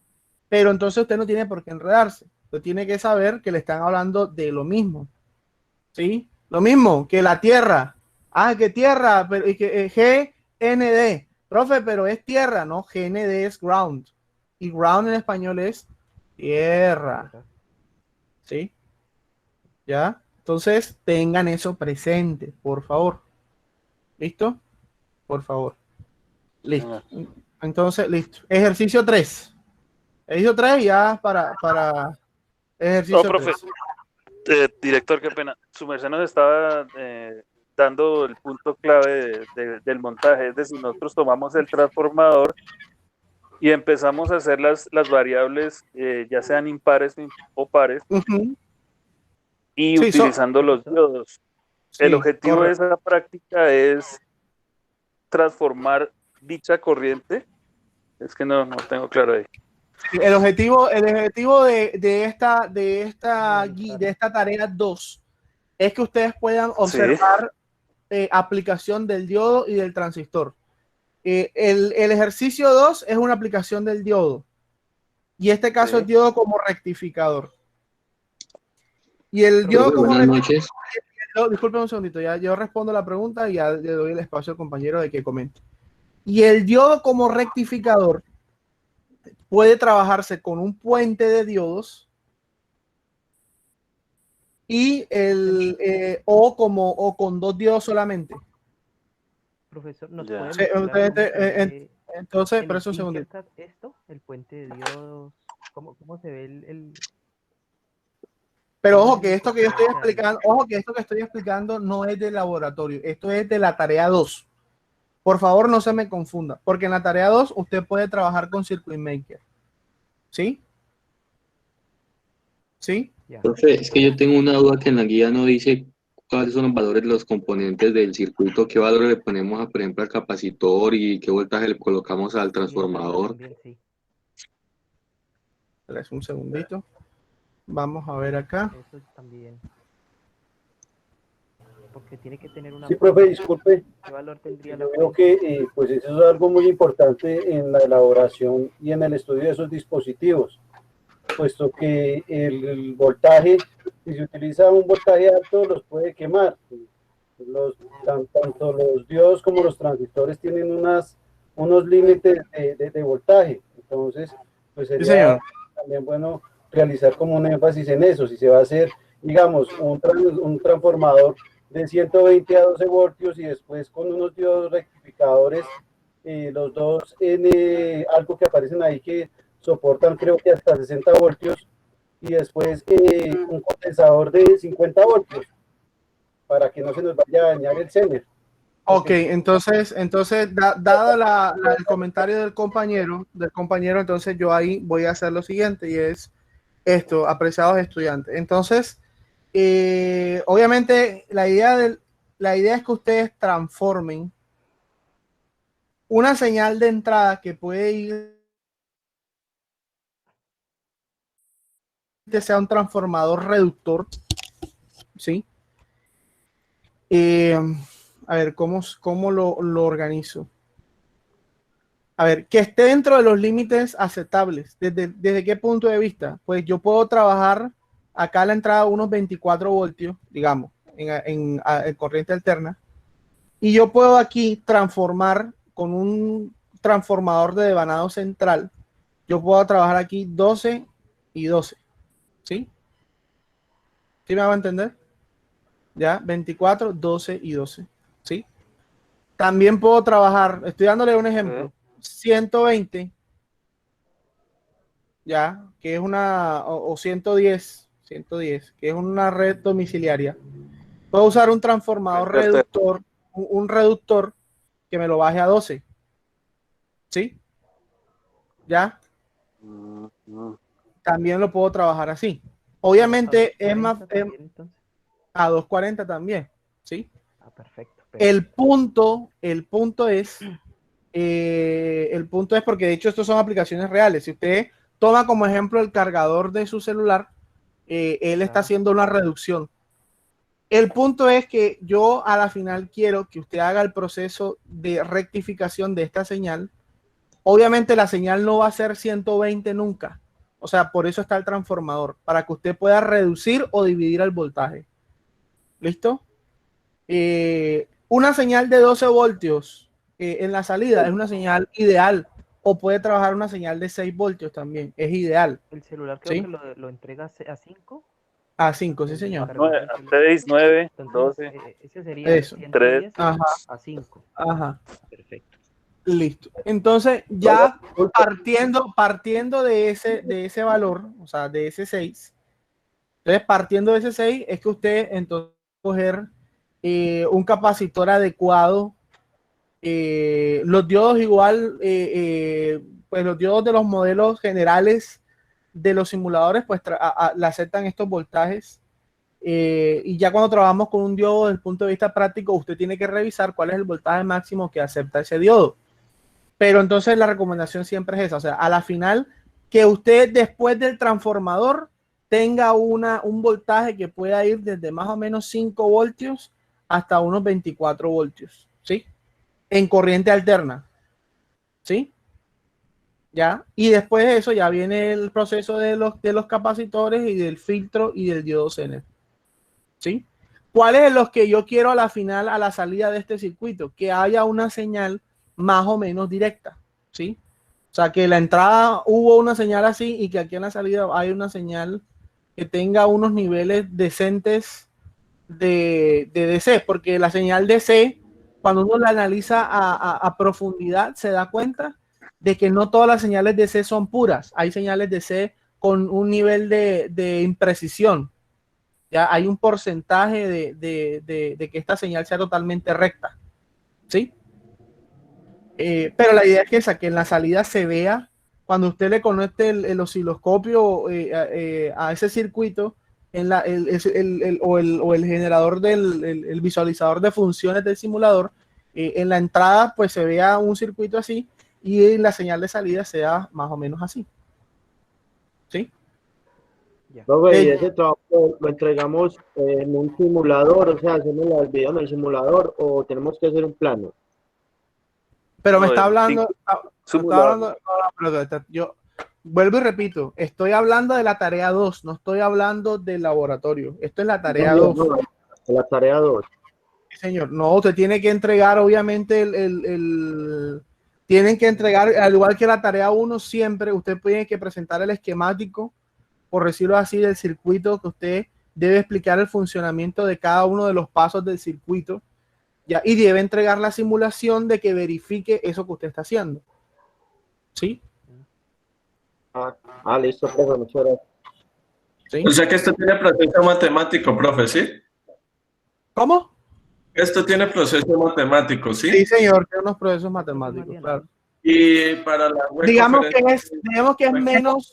Pero entonces usted no tiene por qué enredarse. Usted tiene que saber que le están hablando de lo mismo. ¿Sí? Lo mismo que la Tierra. Ah, que Tierra, pero que GND. Profe, pero es tierra, ¿no? GND es ground. Y ground en español es tierra. ¿Sí? ¿Ya? Entonces, tengan eso presente, por favor. ¿Listo? Por favor. Listo. Entonces, listo. Ejercicio 3. Ejercicio 3 ya para ejercicio 3. Profe. Director, qué pena. Su merced nos estaba dando el punto clave del montaje. Es decir, nosotros tomamos el transformador y empezamos a hacer las variables, ya sean impares o pares, y Sí, utilizando los diodos. Sí, El objetivo correcto. de esa práctica es transformar dicha corriente. Es que no tengo claro ahí. El objetivo de esta tarea 2 es que ustedes puedan observar aplicación del diodo y del transistor. El ejercicio 2 es una aplicación del diodo. Y este caso es diodo como rectificador. Y el diodo como rectificador. Disculpen un segundito, ya yo respondo la pregunta y ya le doy el espacio al compañero de que comente. Y el diodo como rectificador puede trabajarse con un puente de diodos y o con 2 diodos solamente. Profesor, ¿nos Ya. puede Sí, entonces, pero eso un segundito. esto, el puente de diodos, ¿cómo se ve el Pero ojo que esto que yo estoy explicando, no es de laboratorio, esto es de la tarea 2. Por favor, no se me confunda, porque en la tarea 2 usted puede trabajar con Circuit Maker. ¿Sí? ¿Sí? Profe, es que yo tengo una duda que en la guía no dice cuáles son los valores de los componentes del circuito, qué valores le ponemos, por ejemplo, al capacitor y qué voltaje le colocamos al transformador. Espera un segundito. Vamos a ver acá. Eso también. Porque tiene que tener una... Sí, profe, disculpe. ¿Qué valor tendría Yo veo que pues eso es algo muy importante en la elaboración y en el estudio de esos dispositivos, puesto que el voltaje, si se utiliza un voltaje alto, los puede quemar. Tanto los diodos como los transistores tienen unos límites de voltaje. Entonces, pues sería también bueno realizar como un énfasis en eso. Si se va a hacer, digamos, un transformador de 120 a 12 voltios y después con unos diodos rectificadores, los dos en algo que aparecen ahí que soportan creo que hasta 60 voltios y después un condensador de 50 voltios. para que no se nos vaya a dañar el Zener. Ok, entonces dada el comentario del compañero, entonces yo ahí voy a hacer lo siguiente, y es esto, apreciados estudiantes. Entonces, obviamente la idea es que ustedes transformen una señal de entrada que puede ir, que sea un transformador reductor, ¿sí? A ver, ¿cómo lo organizo? A ver, que esté dentro de los límites aceptables. ¿Desde qué punto de vista? Pues yo puedo trabajar acá a la entrada unos 24 voltios, digamos, en corriente alterna. Y yo puedo aquí transformar con un transformador de devanado central. Yo puedo trabajar aquí 12 y 12. ¿Sí? ¿Sí me va a entender? Ya, 24, 12 y 12. ¿Sí? También puedo trabajar, estoy dándole un ejemplo, 120, ya, que es o 110, que es una red domiciliaria. Puedo usar un transformador reductor, un reductor que me lo baje a 12. ¿Sí? ¿Ya? También lo puedo trabajar así. Obviamente es más... A 240 también, ¿sí? Ah, perfecto. El punto es porque de hecho estos son aplicaciones reales. Si usted toma como ejemplo el cargador de su celular, él está haciendo una reducción. El punto es que yo a la final quiero que usted haga el proceso de rectificación de esta señal. Obviamente la señal no va a ser 120 nunca. O sea, por eso está el transformador, para que usted pueda reducir o dividir el voltaje. ¿Listo? Una señal de 12 voltios en la salida es una señal ideal, o puede trabajar una señal de 6 voltios también, es ideal. El celular creo ¿Sí? que lo entrega a 5. A 5, sí señor. 6, 9, 12. Ese sería Eso. 110 Ajá. a 5. Ajá. Perfecto. Listo. Entonces, ya partiendo de ese valor, o sea, de ese 6, entonces partiendo de ese 6 es que usted entonces coger un capacitor adecuado. Los diodos igual, pues los diodos de los modelos generales de los simuladores, pues le aceptan estos voltajes. Y ya cuando trabajamos con un diodo desde el punto de vista práctico, usted tiene que revisar cuál es el voltaje máximo que acepta ese diodo. Pero entonces la recomendación siempre es esa, o sea, a la final, que usted después del transformador tenga un voltaje que pueda ir desde más o menos 5 voltios hasta unos 24 voltios, ¿sí? En corriente alterna, ¿sí? ¿Ya? Y después de eso ya viene el proceso de los capacitores y del filtro y del diodo Zener, ¿sí? ¿Cuáles son los que yo quiero a la final, a la salida de este circuito? Que haya una señal más o menos directa, ¿sí? O sea, que la entrada hubo una señal así y que aquí en la salida hay una señal que tenga unos niveles decentes de DC, porque la señal DC, cuando uno la analiza a profundidad, se da cuenta de que no todas las señales DC son puras. Hay señales DC con un nivel de imprecisión. Ya hay un porcentaje de que esta señal sea totalmente recta, ¿sí? Pero la idea es que en la salida se vea, cuando usted le conecte el osciloscopio a ese circuito, o el generador el visualizador de funciones del simulador, en la entrada pues se vea un circuito así y la señal de salida sea más o menos así. ¿Sí? Profe, ¿y ese trabajo lo entregamos en un simulador? O sea, ¿hacemos el video en el simulador o tenemos que hacer un plano? Pero me está hablando, yo vuelvo y repito, estoy hablando de la tarea 2, no estoy hablando del laboratorio. Esto es la tarea 2. No, la tarea 2. Sí, señor. No, usted tiene que entregar, obviamente, tienen que entregar, al igual que la tarea 1, siempre usted tiene que presentar el esquemático, por decirlo así, del circuito, que usted debe explicar el funcionamiento de cada uno de los pasos del circuito. Ya, y debe entregar la simulación de que verifique eso que usted está haciendo. ¿Sí? Listo, profe, muchas gracias. ¿Sí? O sea que esto tiene proceso matemático, profe, ¿sí? ¿Cómo? Esto tiene procesos matemáticos, ¿sí? Sí, señor, tiene unos procesos matemáticos, claro. Y para la web Digamos que conferencia- es menos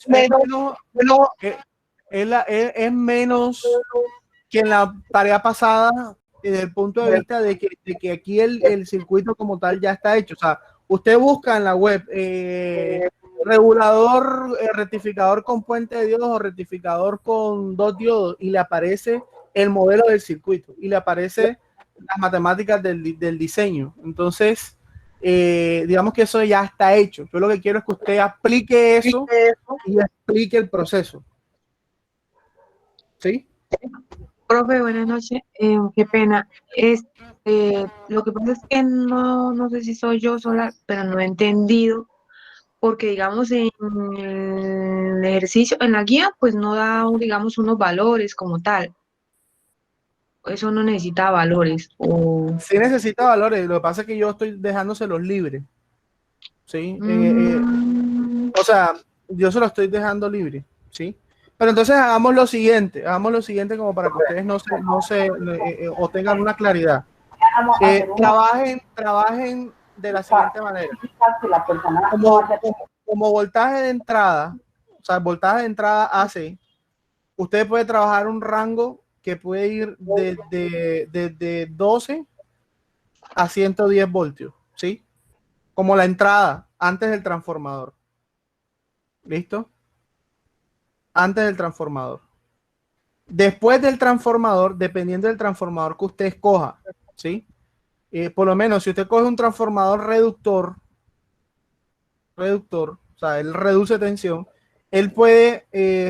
que en la tarea pasada, desde el punto de vista de que aquí el circuito como tal ya está hecho. O sea, usted busca en la web regulador, rectificador con puente de diodos o rectificador con 2 diodos y le aparece el modelo del circuito y le aparece las matemáticas del diseño. Entonces, digamos que eso ya está hecho. Yo lo que quiero es que usted aplique eso y explique el proceso. ¿Sí? Profe, buenas noches. Qué pena. Lo que pasa es que no sé si soy yo sola, pero no he entendido, porque digamos en el ejercicio, en la guía, pues no da, digamos, unos valores como tal. Eso no necesita valores. Sí necesita valores, lo que pasa es que yo estoy dejándoselos libres. ¿Sí? O sea, yo se lo estoy dejando libre. ¿Sí? Pero entonces hagamos lo siguiente como para que ustedes no se o tengan una claridad. Trabajen de la siguiente manera. Como voltaje de entrada, o sea, voltaje de entrada AC, usted puede trabajar un rango que puede ir desde 12 a 110 voltios, ¿sí? Como la entrada, antes del transformador. ¿Listo? Antes del transformador. Después del transformador, dependiendo del transformador que usted escoja, ¿sí? Por lo menos, si usted coge un transformador reductor, o sea, él reduce tensión, él puede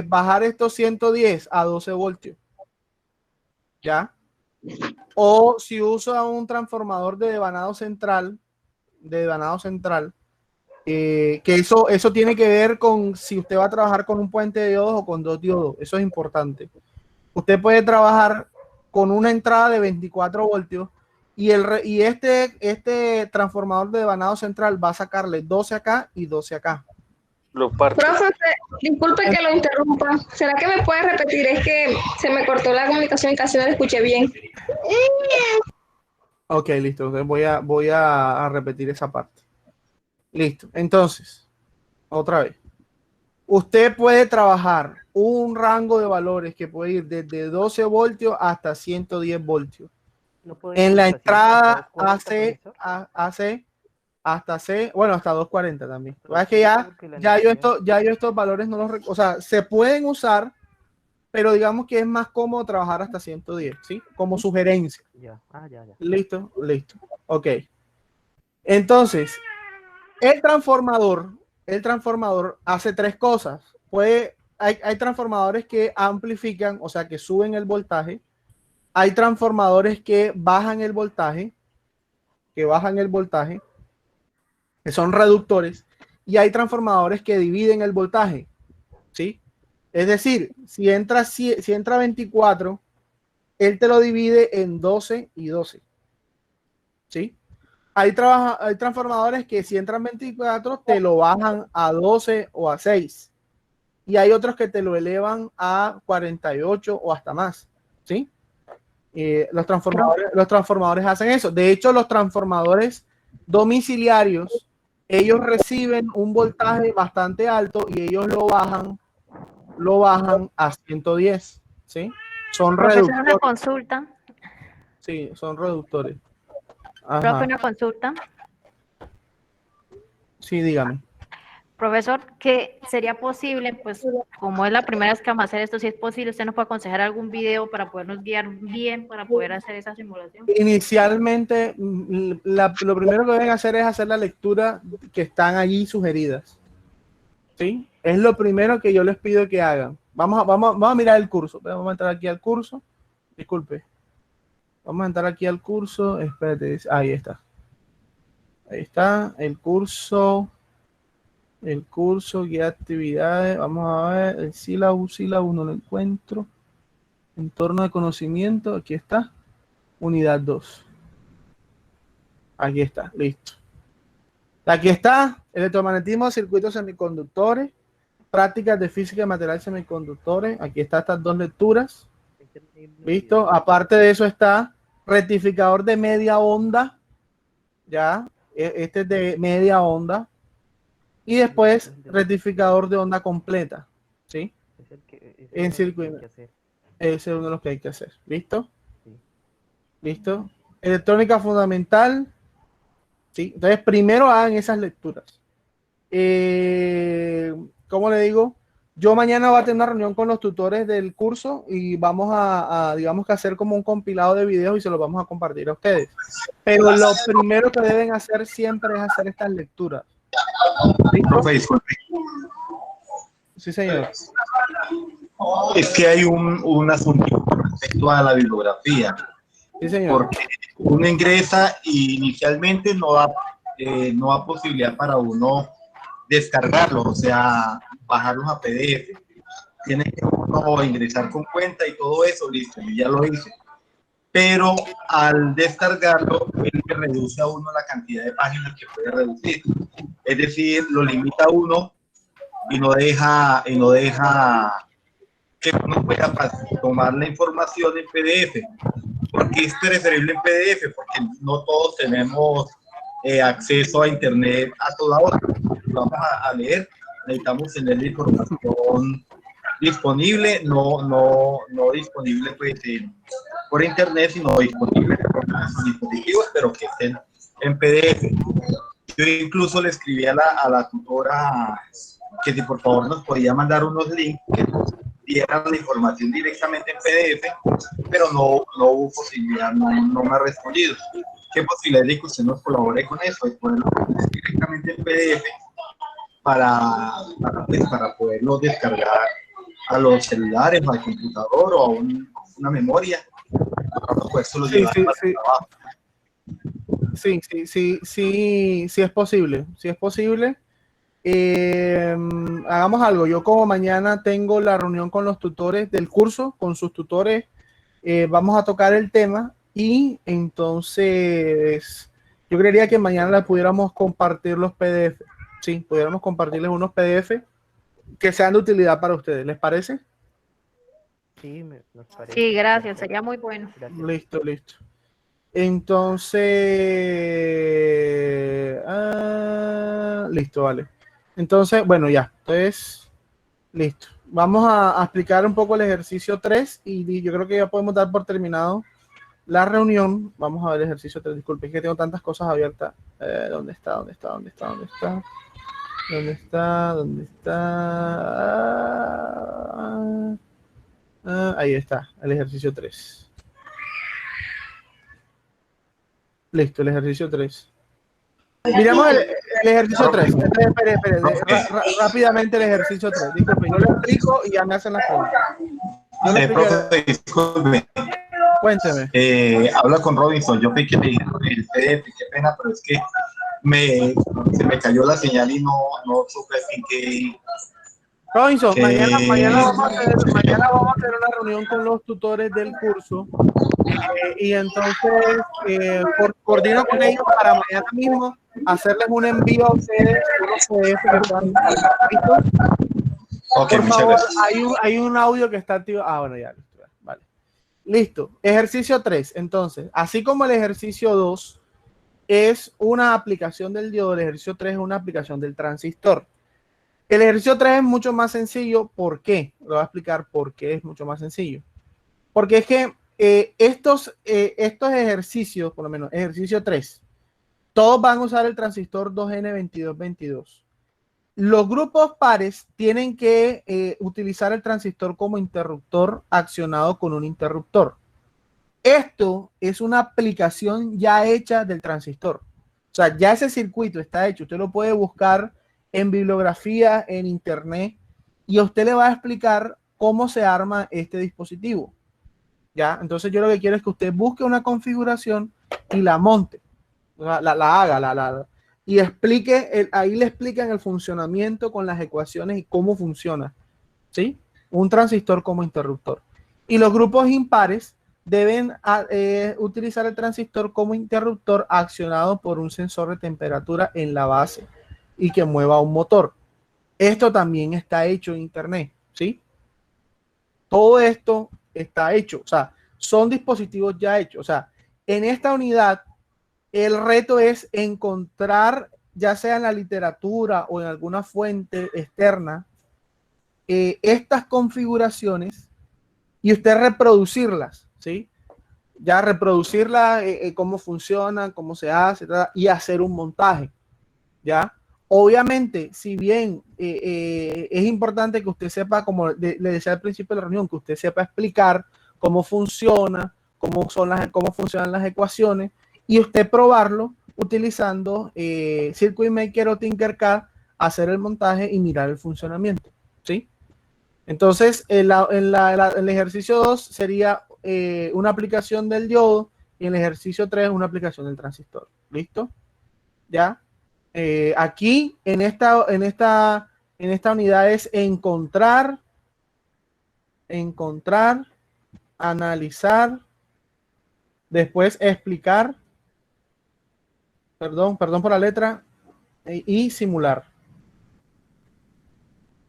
bajar estos 110 a 12 voltios. ¿Ya? O si usa un transformador de devanado central, que eso tiene que ver con si usted va a trabajar con un puente de diodos o con 2 diodos. Eso es importante. Usted puede trabajar con una entrada de 24 voltios y este transformador de devanado central va a sacarle 12 acá y 12 acá. Profe, disculpe que lo interrumpa. ¿Será que me puede repetir? Es que se me cortó la comunicación y casi no la escuché bien. Ok, listo. Entonces voy a repetir esa parte. Listo. Entonces, otra vez. Usted puede trabajar un rango de valores que puede ir desde 12 voltios hasta 110 voltios. En la entrada AC hasta C, bueno, hasta 240 también. Es que ya yo estos valores no los, o sea, se pueden usar, pero digamos que es más cómodo trabajar hasta 110, ¿sí? Como sugerencia. Ya. Listo. Ok. Entonces, el transformador hace 3 cosas. Hay transformadores que amplifican, o sea, que suben el voltaje. Hay transformadores que bajan el voltaje, que son reductores, y hay transformadores que dividen el voltaje, ¿sí? Es decir, si entra 24, él te lo divide en 12 y 12, ¿sí? Hay transformadores que si entran 24 te lo bajan a 12 o a 6, y hay otros que te lo elevan a 48 o hasta más, ¿sí? Los transformadores hacen eso. De hecho, los transformadores domiciliarios, ellos reciben un voltaje bastante alto y ellos lo bajan a 110, ¿sí? Son Profesor, reductores. una consulta. Sí, son reductores. Profe, Ajá. una consulta. Sí, dígame. Profesor, que sería posible, pues como es la primera vez que vamos a hacer esto, si es posible, usted nos puede aconsejar algún video para podernos guiar bien para poder hacer esa simulación. Inicialmente, lo primero que deben hacer es hacer la lectura que están allí sugeridas. ¿Sí? Es lo primero que yo les pido que hagan. Vamos a mirar el curso. Vamos a entrar aquí al curso. Disculpe. Vamos a entrar aquí al curso. Espérate. Ahí está. Ahí está. El curso, guía de actividades. Vamos a ver. El sílabus no lo encuentro. Entorno de conocimiento. Aquí está. Unidad 2. Aquí está. Listo. Aquí está. Electromagnetismo, circuitos semiconductores. Prácticas de física y materiales semiconductores. Aquí están estas 2 lecturas. ¿Listo? Aparte de eso está rectificador de media onda, ya, este es de media onda, y después rectificador de onda completa, ¿sí? En circuito. Ese es uno de los que hay que hacer. ¿Listo? ¿Listo? Electrónica fundamental. ¿Sí? Entonces, primero hagan esas lecturas. ¿Cómo le digo? Yo mañana voy a tener una reunión con los tutores del curso y vamos digamos que hacer como un compilado de videos y se los vamos a compartir a ustedes. Pero lo primero que deben hacer siempre es hacer estas lecturas. Profe, disculpe. Sí, señor. Es que hay un asunto con respecto a la bibliografía. Sí, señor. Porque uno ingresa y inicialmente no da posibilidad para uno descargarlo, o sea, bajarlos a PDF. Tiene que uno ingresar con cuenta y todo eso, listo, yo ya lo hice. Pero al descargarlo, él le reduce a uno la cantidad de páginas que puede reducir. Es decir, lo limita a uno y no deja que uno pueda tomar la información en PDF. Porque es preferible en PDF, porque no todos tenemos acceso a internet a toda hora. Vamos a leer, necesitamos tener la información disponible, no disponible pues, por internet, sino disponible por los dispositivos, pero que estén en PDF. Yo incluso le escribí a la tutora que si por favor nos podía mandar unos links que nos dieran la información directamente en PDF, pero no hubo posibilidad, no me ha respondido. ¿Qué posibilidad de que usted nos colabore con eso? De poderlo poner directamente en PDF para poderlo descargar a los celulares, al computador o a una memoria. Pues eso lo Sí, es posible. Sí es posible. Hagamos algo. Yo como mañana tengo la reunión con los tutores del curso, con sus tutores, vamos a tocar el tema y entonces yo creería que mañana le pudiéramos compartir los PDF. Sí, pudiéramos compartirles unos PDF que sean de utilidad para ustedes. ¿Les parece? Sí, nos parece. Sí, gracias, sería muy bueno. Listo. Entonces, listo, vale. Entonces, bueno, ya. Entonces, listo. Vamos a explicar un poco el ejercicio 3 y yo creo que ya podemos dar por terminado la reunión. Vamos a ver el ejercicio 3. Disculpe, es que tengo tantas cosas abiertas. ¿Dónde está? Ahí está, el ejercicio 3. Listo, el ejercicio 3. Miramos el ejercicio 3. Espere. Rápidamente el ejercicio 3. Disculpe, yo le explico y ya me hacen las preguntas. Profe, disculpe. Cuénteme. Habla con Robinson. Yo pensé que me dijeron el PDF, qué pena, pero es que se me cayó la señal y no supe en qué. Robinson, mañana vamos a tener una reunión con los tutores del curso y entonces coordino con ellos para mañana mismo hacerles un envío a ustedes unos PDF que están listos. Okay, por favor, hay un audio que está activo. Bueno, ya, listo, vale. Listo. Ejercicio 3. Entonces, así como el ejercicio 2 es una aplicación del diodo, el ejercicio 3 es una aplicación del transistor. El ejercicio 3 es mucho más sencillo. ¿Por qué? Lo voy a explicar por qué es mucho más sencillo. Porque es que estos ejercicios, por lo menos ejercicio 3, todos van a usar el transistor 2N2222. Los grupos pares tienen que utilizar el transistor como interruptor accionado con un interruptor. Esto es una aplicación ya hecha del transistor. O sea, ya ese circuito está hecho. Usted lo puede buscar en bibliografía, en internet, y a usted le va a explicar cómo se arma este dispositivo. ¿Ya? Entonces yo lo que quiero es que usted busque una configuración y la monte. La haga, y explique, ahí le explican el funcionamiento con las ecuaciones y cómo funciona, ¿sí? Un transistor como interruptor. Y los grupos impares deben utilizar el transistor como interruptor accionado por un sensor de temperatura en la base y que mueva un motor. Esto también está hecho en internet, ¿sí? Todo esto está hecho, o sea, son dispositivos ya hechos, o sea, en esta unidad, el reto es encontrar, ya sea en la literatura o en alguna fuente externa, estas configuraciones y usted reproducirlas, ¿sí? Ya reproducirlas, cómo funcionan, cómo se hace, y hacer un montaje, ¿ya? Obviamente, si bien es importante que usted sepa, como le decía al principio de la reunión, que usted sepa explicar cómo funciona, cómo funcionan las ecuaciones, y usted probarlo utilizando Circuit Maker o Tinkercad, hacer el montaje y mirar el funcionamiento, ¿sí? Entonces, el ejercicio 2 sería una aplicación del diodo, y en el ejercicio 3 una aplicación del transistor. ¿Listo? ¿Ya? Aquí, en esta unidad es encontrar, analizar, después explicar, perdón por la letra, y simular.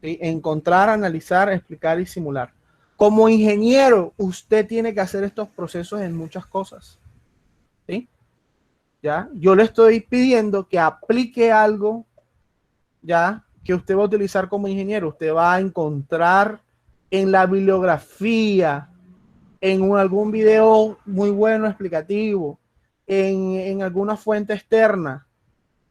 ¿Sí? Encontrar, analizar, explicar y simular. Como ingeniero, usted tiene que hacer estos procesos en muchas cosas. ¿Sí? ¿Ya? Yo le estoy pidiendo que aplique algo, ¿ya?, que usted va a utilizar como ingeniero. Usted va a encontrar en la bibliografía, en algún video muy bueno explicativo, en alguna fuente externa,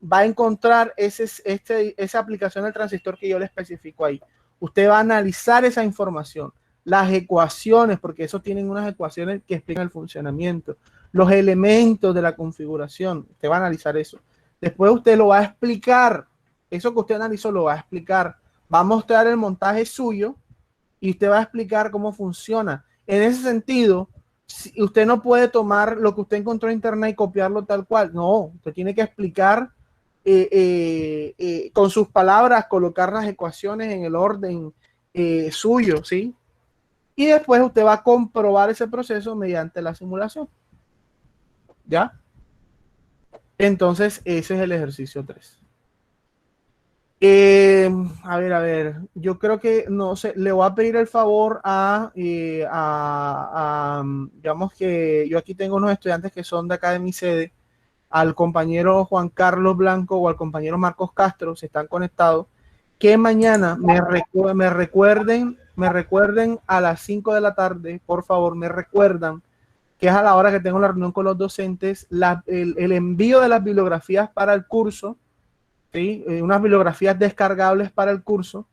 va a encontrar esa aplicación del transistor que yo le especifico ahí. Usted va a analizar esa información, las ecuaciones, porque eso tienen unas ecuaciones que explican el funcionamiento, los elementos de la configuración. Usted va a analizar eso. Después usted lo va a explicar. Eso que usted analizó lo va a explicar. Va a mostrar el montaje suyo y usted va a explicar cómo funciona. En ese sentido, usted no puede tomar lo que usted encontró en internet y copiarlo tal cual. No, usted tiene que explicar con sus palabras, colocar las ecuaciones en el orden suyo, ¿sí? Y después usted va a comprobar ese proceso mediante la simulación. ¿Ya? Entonces, ese es el ejercicio 3. A ver, yo creo que, no sé, le voy a pedir el favor digamos que yo aquí tengo unos estudiantes que son de acá de mi sede, al compañero Juan Carlos Blanco o al compañero Marcos Castro, si están conectados, que mañana me recuerden a las 5 de la tarde, por favor, me recuerdan, que es a la hora que tengo la reunión con los docentes, el envío de las bibliografías para el curso, ¿sí? Unas bibliografías descargables para el curso.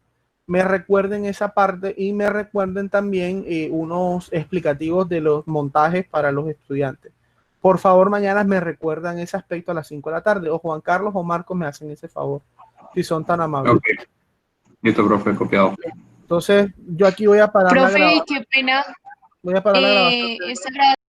Me recuerden esa parte y me recuerden también unos explicativos de los montajes para los estudiantes. Por favor, mañana me recuerdan ese aspecto a las 5 de la tarde. O Juan Carlos o Marco me hacen ese favor, si son tan amables. Ok. Listo, profe, copiado. Entonces, yo aquí voy a parar la Profe, grabación. qué pena. Voy a parar la grabación. Esta grabación